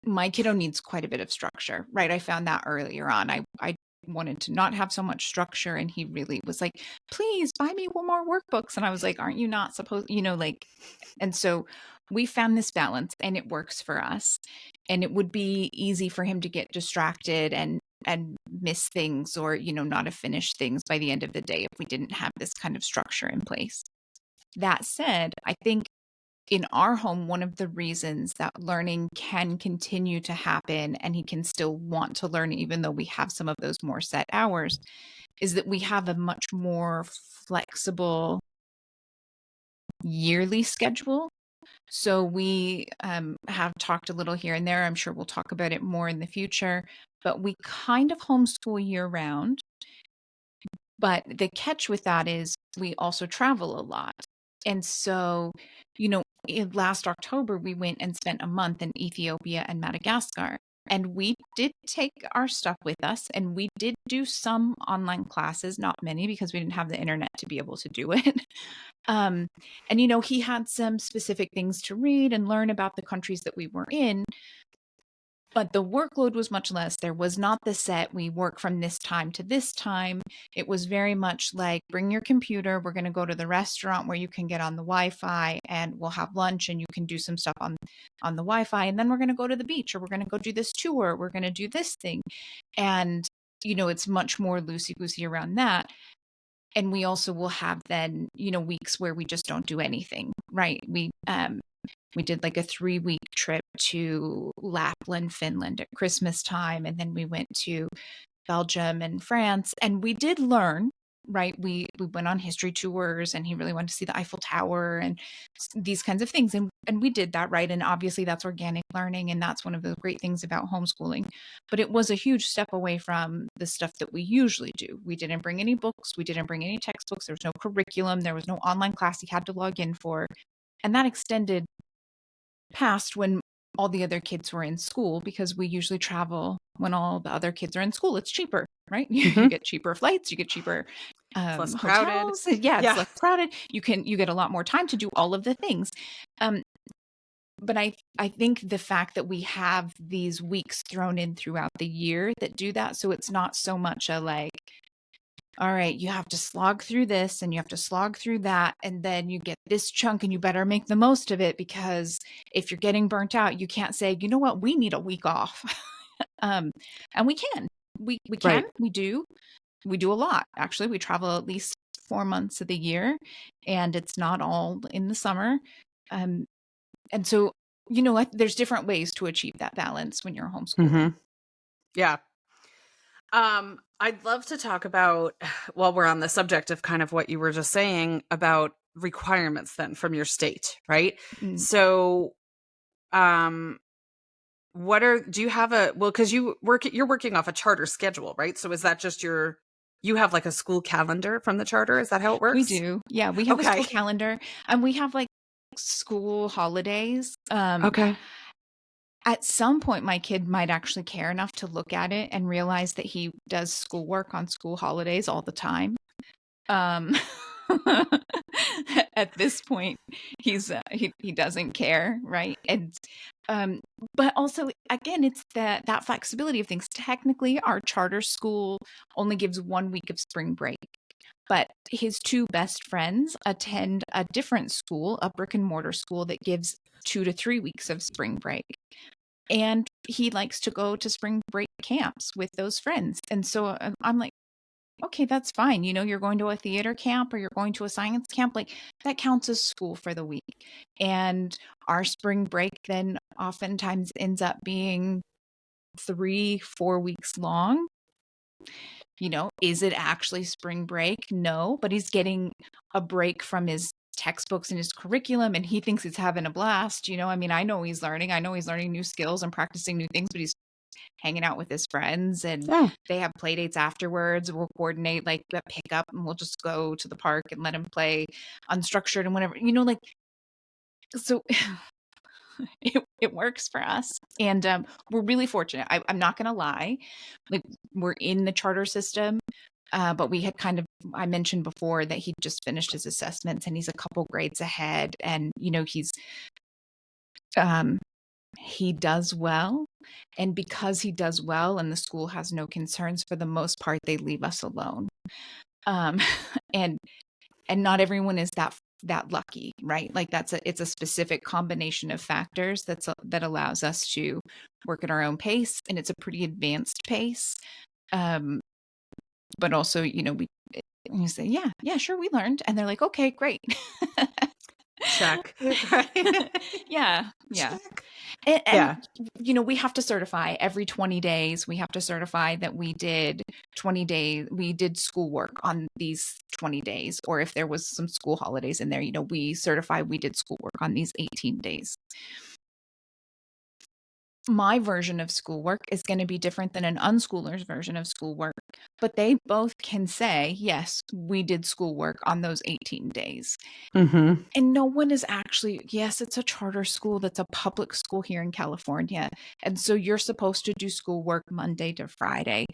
my kiddo needs quite a bit of structure, right? I found that earlier on. I wanted to not have so much structure, and he really was like, "Please buy me one more workbooks." And I was like, "Aren't you not supposed, like?" And so we found this balance, and it works for us. And it would be easy for him to get distracted and miss things, or not have finished things by the end of the day if we didn't have this kind of structure in place. That said, I think in our home, one of the reasons that learning can continue to happen and he can still want to learn, even though we have some of those more set hours, is that we have a much more flexible yearly schedule. So we have talked a little here and there. I'm sure we'll talk about it more in the future, but we kind of homeschool year round. But the catch with that is we also travel a lot. And so, last October, we went and spent a month in Ethiopia and Madagascar. And we did take our stuff with us, and we did do some online classes, not many because we didn't have the internet to be able to do it. Um, and, he had some specific things to read and learn about the countries that we were in. But the workload was much less. There was not the set, we work from this time to this time. It was very much like, bring your computer. We're going to go to the restaurant where you can get on the Wi-Fi, and we'll have lunch, and you can do some stuff on the Wi-Fi. And then we're going to go to the beach, or we're going to go do this tour. We're going to do this thing. And, it's much more loosey-goosey around that. And we also will have then, weeks where we just don't do anything, right? We did like a 3-week trip to Lapland, Finland at Christmas time. And then we went to Belgium and France. And we did learn, right? We went on history tours, and he really wanted to see the Eiffel Tower and these kinds of things. And we did that, right? And obviously that's organic learning. And that's one of the great things about homeschooling. But it was a huge step away from the stuff that we usually do. We didn't bring any books. We didn't bring any textbooks. There was no curriculum. There was no online class he had to log in for. And that extended past when all the other kids were in school, because we usually travel when all the other kids are in school. It's cheaper, right? You get cheaper flights, you get cheaper It's less crowded. hotels. Yeah, it's Yeah. less crowded. You get a lot more time to do all of the things. But I think the fact that we have these weeks thrown in throughout the year that do that, so it's not so much a like, all right, you have to slog through this and you have to slog through that, and then you get this chunk and you better make the most of it, because if you're getting burnt out, you can't say, you know what, we need a week off. And we can. We can. Right. We do. We do a lot. Actually, we travel at least 4 months of the year, and it's not all in the summer. And so, there's different ways to achieve that balance when you're homeschooling. Yeah. I'd love to talk about, while we're on the subject of kind of what you were just saying about requirements then from your state, right? Mm. So, um, do you have because you're working off a charter schedule, right? So is that just you have like a school calendar from the charter? Is that how it We works? do. Yeah, we have a Okay. school calendar, and we have like school holidays. Okay. At some point, my kid might actually care enough to look at it and realize that he does schoolwork on school holidays all the time. Um, at this point, he doesn't care, right? And but also, again, it's that flexibility of things. Technically, our charter school only gives 1 week of spring break, but his two best friends attend a different school, a brick and mortar school that gives 2 to 3 weeks of spring break. And he likes to go to spring break camps with those friends. And so I'm like, okay, that's fine. You're going to a theater camp or you're going to a science camp, like that counts as school for the week. And our spring break then oftentimes ends up being 3-4 weeks long. Is it actually spring break? No, but he's getting a break from his textbooks and his curriculum, and he thinks he's having a blast. I mean, I know he's learning. I know he's learning new skills and practicing new things, but he's hanging out with his friends, and Yeah. they have play dates afterwards. We'll coordinate like a pickup, and we'll just go to the park and let him play unstructured and whatever, like, so It works for us. And we're really fortunate. I'm not going to lie. Like, we're in the charter system, but we had I mentioned before that he just finished his assessments and he's a couple grades ahead. And, um, he does well. And because he does well and the school has no concerns, for the most part, they leave us alone. Um, and not everyone is that lucky, right? Like, it's a specific combination of factors that allows us to work at our own pace, and it's a pretty advanced pace. But also, you say, yeah, sure, we learned, and they're like, okay, great. Check. Right. Yeah. Check. And Yeah. we have to certify every 20 days. We have to certify that we did schoolwork on these 20 days, or if there was some school holidays in there, we certify we did schoolwork on these 18 days. My version of schoolwork is going to be different than an unschooler's version of schoolwork, but they both can say, yes, we did schoolwork on those 18 days. Mm-hmm. And no one is actually, yes, it's a charter school that's a public school here in California. And so you're supposed to do schoolwork Monday to Friday.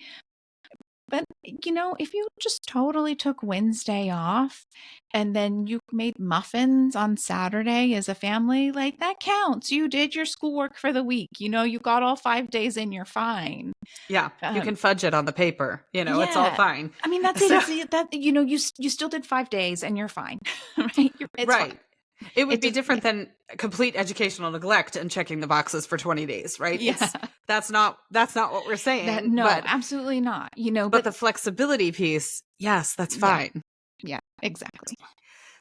But, if you just totally took Wednesday off and then you made muffins on Saturday as a family, like, that counts. You did your schoolwork for the week. You got all 5 days in, you're fine. Yeah. You can fudge it on the paper. It's all Yeah. fine. I mean, that's it. It's that, you still did 5 days and you're fine, right? It's fine. Right. It would It be just, different than complete educational neglect and checking the boxes for 20 days, right? yeah. That's not what we're saying. No, but absolutely not. but the flexibility piece, yes, that's fine. Yeah, exactly.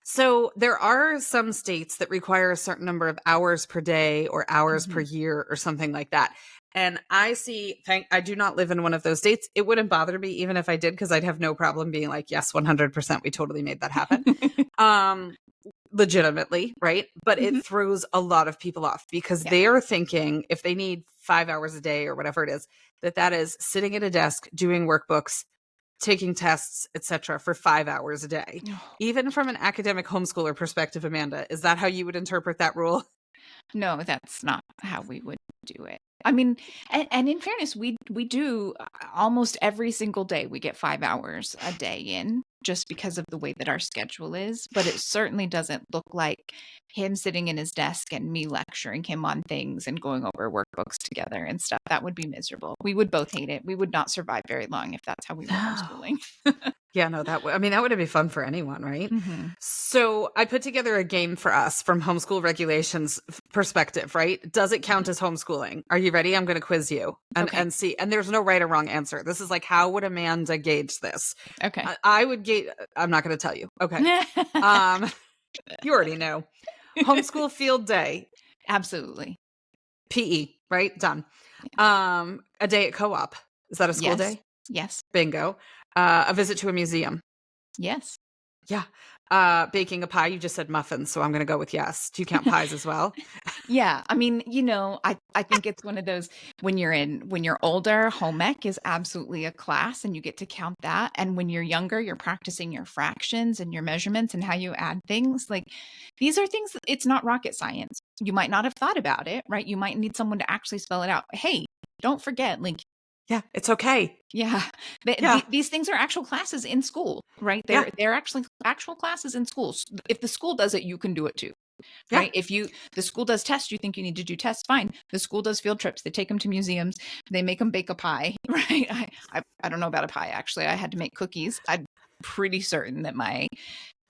So there are some states that require a certain number of hours per day or hours per year or something like that. And I do not live in one of those states. It wouldn't bother me even if I did, because I'd have no problem being like, yes, 100%, we totally made that happen. Legitimately, right? But it throws a lot of people off because they're thinking if they need 5 hours a day or whatever it is, that is sitting at a desk, doing workbooks, taking tests, etc., for 5 hours a day. Even from an academic homeschooler perspective, Amanda, is that how you would interpret that rule? No, that's not how we would do it. I mean, and in fairness, we do almost every single day. We get 5 hours a day in, just because of the way that our schedule is. But it certainly doesn't look like him sitting in his desk and me lecturing him on things and going over workbooks together and stuff. That would be miserable. We would both hate it. We would not survive very long if that's how we were homeschooling. Yeah, no, that wouldn't be fun for anyone, right? So I put together a game for us from homeschool regulations perspective, right? Does it count as homeschooling? Are you ready? I'm going to quiz you and see. And there's no right or wrong answer. This is like, how would Amanda gauge this? Okay. I would gauge. I'm not going to tell you. Okay. You already know. Homeschool field day. Absolutely. PE, right? Done. A day at co-op. Is that a school day? Yes. Bingo. A visit to a museum. Yes. Yeah. Baking a pie. You just said muffins, so I'm going to go with yes. Do you count pies as well? Yeah. I mean, I think it's one of those, when you're older, home ec is absolutely a class and you get to count that. And when you're younger, you're practicing your fractions and your measurements and how you add things. Like, these are things, it's not rocket science. You might not have thought about it, right? You might need someone to actually spell it out. Hey, don't forget, like, yeah, it's okay. Yeah. These things are actual classes in school, right? They're actually actual classes in schools. If the school does it, you can do it too. Right? If the school does tests, you think you need to do tests, fine. The school does field trips. They take them to museums. They make them bake a pie, right? I don't know about a pie, actually. I had to make cookies. I'm pretty certain that my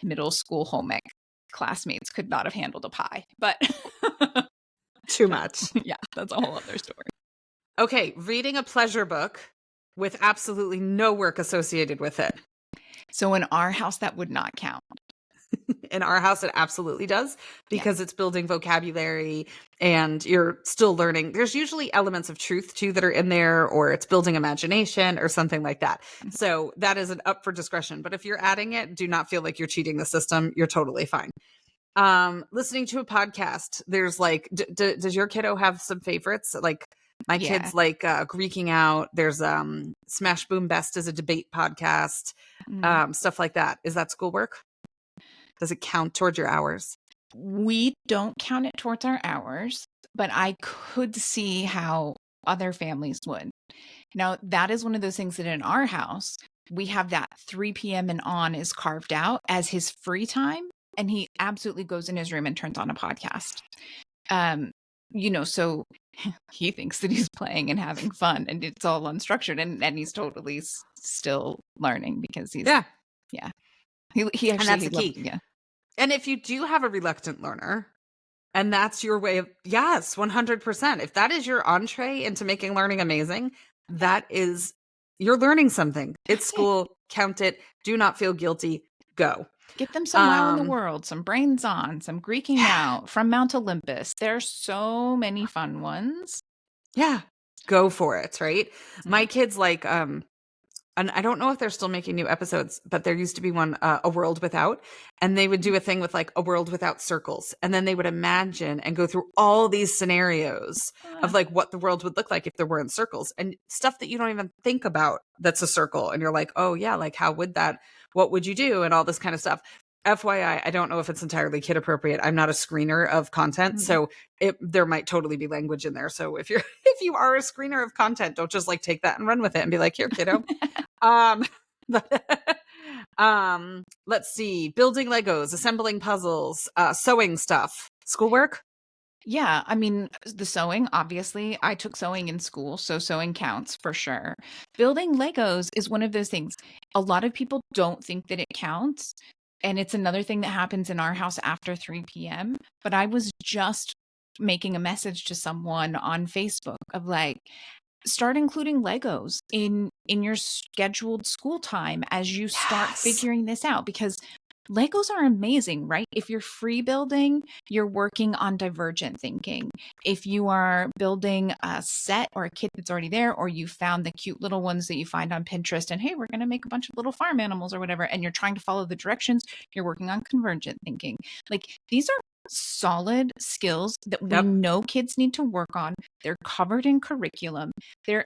middle school home ec classmates could not have handled a pie, but too much. Yeah, that's a whole other story. Okay, reading a pleasure book with absolutely no work associated with it. So in our house, that would not count. In our house, it absolutely does, because it's building vocabulary and you're still learning. There's usually elements of truth too that are in there, or it's building imagination or something like that. So that is an up for discretion. But if you're adding it, do not feel like you're cheating the system. You're totally fine. Listening to a podcast, there's like, does your kiddo have some favorites? Like, my kids like Greeking Out. There's Smash Boom Best is a debate podcast, stuff like that. Is that schoolwork? Does it count towards your hours? We don't count it towards our hours. but I could see how other families would. Now, that is one of those things that in our house, we have that 3 p.m. and on is carved out as his free time. And he absolutely goes in his room and turns on a podcast. So he thinks that he's playing and having fun and it's all unstructured and he's totally still learning because he's, Yeah. He And actually, that's he the loved, key. And if you do have a reluctant learner, and that's your way of, yes, 100%. If that is your entree into making learning amazing, that is, you're learning something. It's school, count it. Do not feel guilty. Go. Get them some wow in the world, some brains on, some Greeking out from Mount Olympus. There's so many fun ones. Yeah. Go for it. Right. My kids like, and I don't know if they're still making new episodes, but there used to be one, A World Without, and they would do a thing with like a world without circles. And then they would imagine and go through all these scenarios of like what the world would look like if there weren't circles and stuff that you don't even think about that's a circle. And you're like, oh yeah, like how would that, what would you do? And all this kind of stuff. FYI, I don't know if it's entirely kid appropriate. I'm not a screener of content, so there might totally be language in there. So if you are a screener of content, don't just like take that and run with it and be like, here, kiddo. Let's see, building Legos, assembling puzzles, sewing stuff, schoolwork. Yeah, I mean, the sewing, obviously, I took sewing in school, so sewing counts for sure. Building Legos is one of those things. A lot of people don't think that it counts. And it's another thing that happens in our house after 3 p.m. But I was just making a message to someone on Facebook of like, start including Legos in your scheduled school time as you start figuring this out, because Legos are amazing, right? If you're free building, you're working on divergent thinking. If you are building a set or a kit that's already there, or you found the cute little ones that you find on Pinterest and hey, we're going to make a bunch of little farm animals or whatever, and you're trying to follow the directions, you're working on convergent thinking. Like these are solid skills that we know kids need to work on. They're covered in curriculum. They're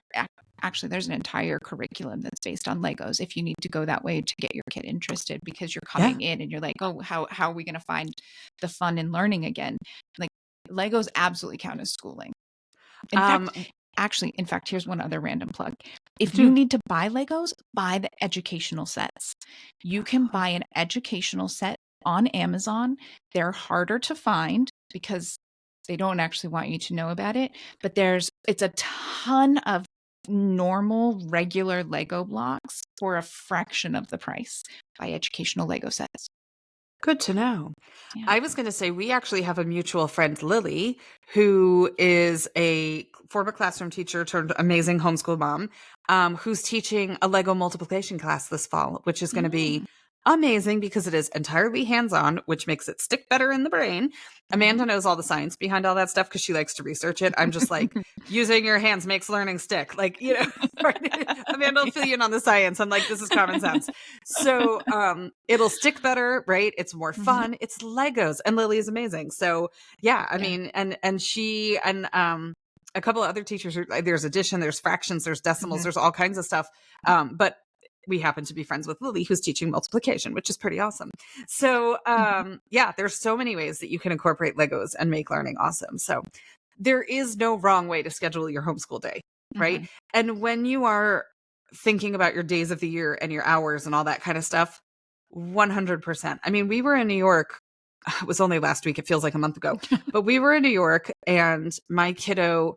actually, there's an entire curriculum that's based on Legos if you need to go that way to get your kid interested, because you're coming in and you're like, oh, how are we going to find the fun in learning again? Like Legos absolutely count as schooling. In fact, here's one other random plug. If you need to buy Legos, buy the educational sets. You can buy an educational set on Amazon. They're harder to find because they don't actually want you to know about it, but it's a ton of normal regular Lego blocks for a fraction of the price. Buy educational Lego sets. Good to know. Yeah. I was going to say, we actually have a mutual friend, Lily, who is a former classroom teacher turned amazing homeschool mom, who's teaching a Lego multiplication class this fall, which is going to be amazing because it is entirely hands-on, which makes it stick better in the brain. Amanda knows all the science behind all that stuff because she likes to research it. I'm just like, using your hands makes learning stick. Like, Amanda will fill you in on the science. I'm like, this is common sense. So it'll stick better, right? It's more fun. It's Legos, and Lily is amazing. So yeah, I mean, and she and a couple of other teachers, there's addition, there's fractions, there's decimals, there's all kinds of stuff. But we happen to be friends with Lily, who's teaching multiplication, which is pretty awesome. So yeah, there's so many ways that you can incorporate Legos and make learning awesome. So there is no wrong way to schedule your homeschool day, right? And when you are thinking about your days of the year and your hours and all that kind of stuff, 100%. I mean, we were in New York. It was only last week. It feels like a month ago, but we were in New York and my kiddo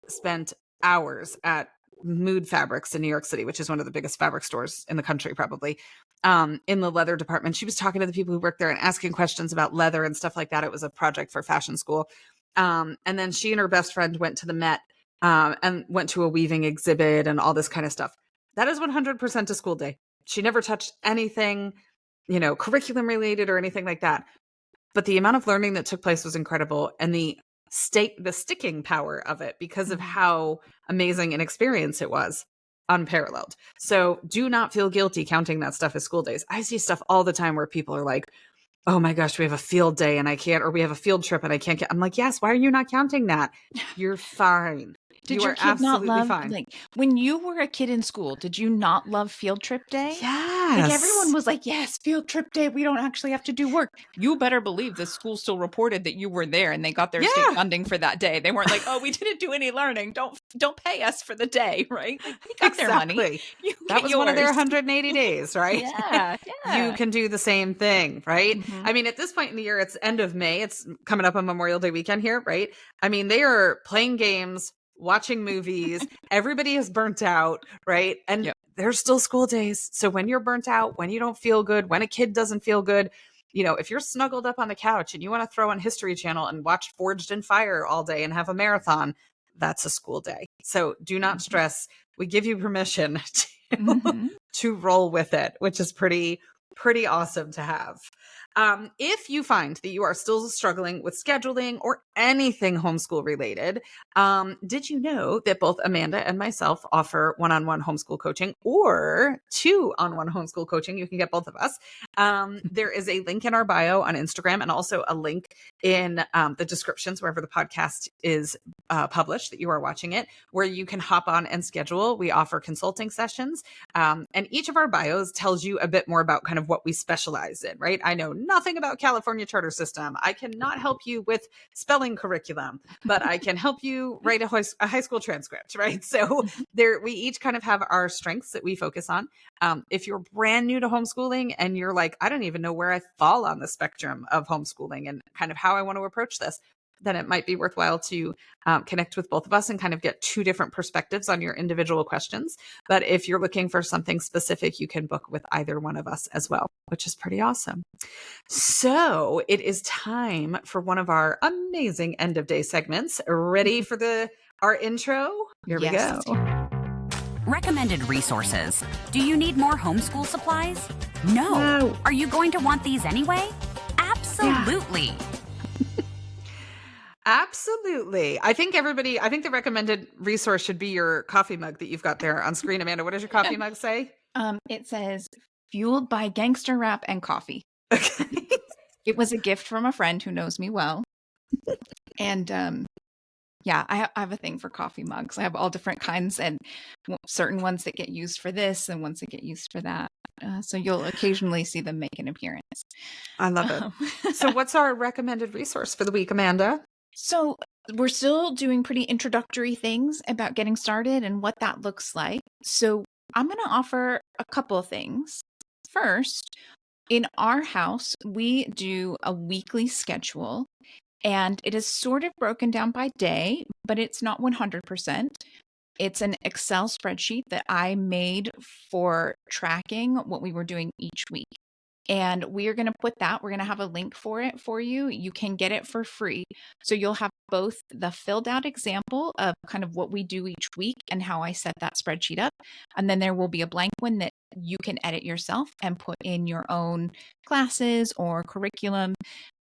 spent hours at Mood Fabrics in New York City, which is one of the biggest fabric stores in the country, probably, in the leather department. She was talking to the people who work there and asking questions about leather and stuff like that. It was a project for fashion school. And then she and her best friend went to the Met and went to a weaving exhibit and all this kind of stuff. That is 100% a school day. She never touched anything, curriculum related or anything like that. But the amount of learning that took place was incredible. And the sticking power of it, because of how amazing an experience it was, unparalleled. So do not feel guilty counting that stuff as school days. I see stuff all the time where people are like, oh my gosh, we have a field day and I can't, or we have a field trip and I can't get, I'm like, yes, why are you not counting that? You're fine. Did your kid not love, fine. Like when you were a kid in school, did you not love field trip day? Yeah. Like Yes. everyone was like, yes, field trip day. We don't actually have to do work. You better believe the school still reported that you were there and they got their state Yeah. funding for that day. They weren't like, oh, we didn't do any learning. Don't pay us for the day, right? Like they got their money. Exactly. You That get was one of their yours. 180 days, right? Yeah, You yeah. can do the same thing, right? Mhm. I mean, at this point in the year, it's end of May. It's coming up on Memorial Day weekend here, right? I mean, they are playing games, watching movies. Everybody is burnt out, right? And Yep. there's still school days. So when you're burnt out, when you don't feel good, when a kid doesn't feel good, if you're snuggled up on the couch and you want to throw on History Channel and watch Forged in Fire all day and have a marathon, that's a school day. So do not stress. We give you permission Mhm. to roll with it, which is pretty awesome to have. If you find that you are still struggling with scheduling or anything homeschool related, did you know that both Amanda and myself offer one-on-one homeschool coaching or two-on-one homeschool coaching? You can get both of us. There is a link in our bio on Instagram and also a link in the descriptions wherever the podcast is published that you are watching it, where you can hop on and schedule. We offer consulting sessions. And each of our bios tells you a bit more about kind of what we specialize in, right? I know nothing about California charter system. I cannot help you with spelling curriculum, but I can help you write a high school transcript, right? So we each kind of have our strengths that we focus on. If you're brand new to homeschooling and you're like, I don't even know where I fall on the spectrum of homeschooling and kind of how I want to approach this, then it might be worthwhile to connect with both of us and kind of get two different perspectives on your individual questions. But if you're looking for something specific, you can book with either one of us as well, which is pretty awesome. So it is time for one of our amazing end of day segments. Ready for our intro? Here we Yes. go. Recommended resources. Do you need more homeschool supplies? No. No. Are you going to want these anyway? Absolutely. Absolutely. I think the recommended resource should be your coffee mug that you've got there on screen. Amanda, what does your coffee mug say? It says fueled by gangster rap and coffee. Okay. It was a gift from a friend who knows me well. And yeah, I have a thing for coffee mugs. I have all different kinds and certain ones that get used for this and ones that get used for that. So you'll occasionally see them make an appearance. I love it. So what's our recommended resource for the week, Amanda? So we're still doing pretty introductory things about getting started and what that looks like. So I'm going to offer a couple of things. First, in our house, we do a weekly schedule, and it is sort of broken down by day, but it's not 100%. It's an Excel spreadsheet that I made for tracking what we were doing each week. And we're going to we're going to have a link for it for you. You can get it for free. So you'll have both the filled out example of kind of what we do each week and how I set that spreadsheet up. And then there will be a blank one that you can edit yourself and put in your own classes or curriculum.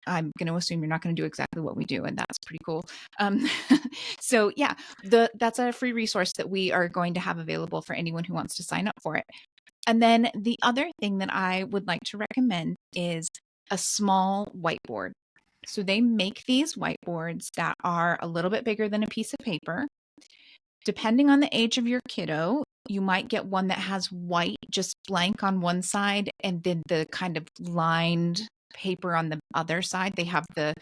I'm going to assume you're not going to do exactly what we do, and that's pretty cool. So yeah, that's a free resource that we are going to have available for anyone who wants to sign up for it. And then the other thing that I would like to recommend is a small whiteboard. So they make these whiteboards that are a little bit bigger than a piece of paper. Depending on the age of your kiddo, you might get one that has white, just blank on one side, and then the kind of lined paper on the other side. They have the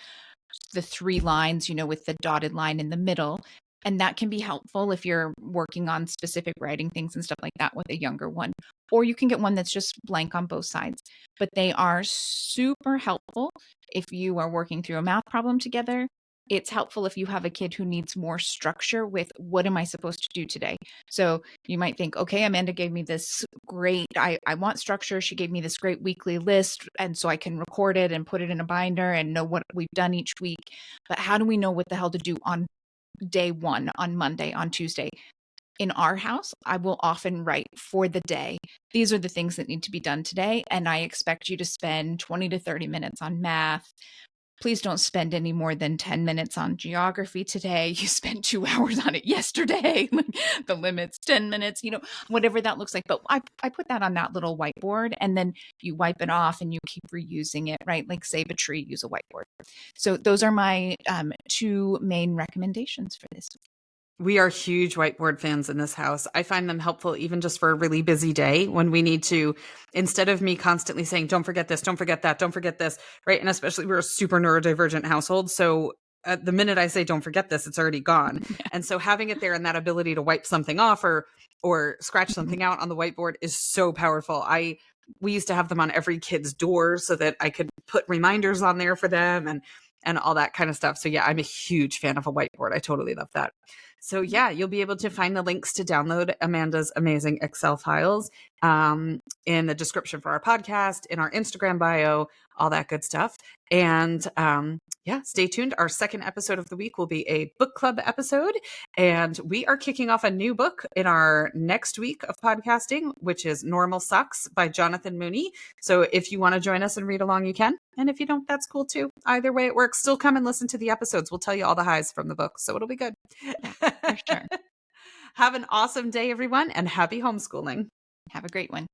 3 lines, with the dotted line in the middle. And that can be helpful if you're working on specific writing things and stuff like that with a younger one. Or you can get one that's just blank on both sides. But they are super helpful if you are working through a math problem together. It's helpful if you have a kid who needs more structure with what am I supposed to do today? So you might think, okay, Amanda gave me this great, I want structure. She gave me this great weekly list. And so I can record it and put it in a binder and know what we've done each week. But how do we know what the hell to do on day one, on Monday, on Tuesday? In our house, I will often write for the day. These are the things that need to be done today. And I expect you to spend 20 to 30 minutes on math. Please don't spend any more than 10 minutes on geography today. You spent 2 hours on it yesterday. The limit's 10 minutes, whatever that looks like. But I put that on that little whiteboard, and then you wipe it off and you keep reusing it, right? Like save a tree, use a whiteboard. So those are my 2 main recommendations for this. We are huge whiteboard fans in this house. I find them helpful even just for a really busy day when we need to, instead of me constantly saying, don't forget this, don't forget that, don't forget this, right? And especially we're a super neurodivergent household. So the minute I say, don't forget this, it's already gone. And so having it there and that ability to wipe something off or scratch something out on the whiteboard is so powerful. We used to have them on every kid's door so that I could put reminders on there for them and all that kind of stuff. So yeah, I'm a huge fan of a whiteboard. I totally love that. So yeah, you'll be able to find the links to download Amanda's amazing Excel files in the description for our podcast, in our Instagram bio, all that good stuff. And yeah, stay tuned. Our second episode of the week will be a book club episode. And we are kicking off a new book in our next week of podcasting, which is Normal Sucks by Jonathan Mooney. So if you want to join us and read along, you can. And if you don't, that's cool too. Either way it works. Still come and listen to the episodes. We'll tell you all the highs from the book. So it'll be good. For sure. Have an awesome day, everyone, and happy homeschooling. Have a great one.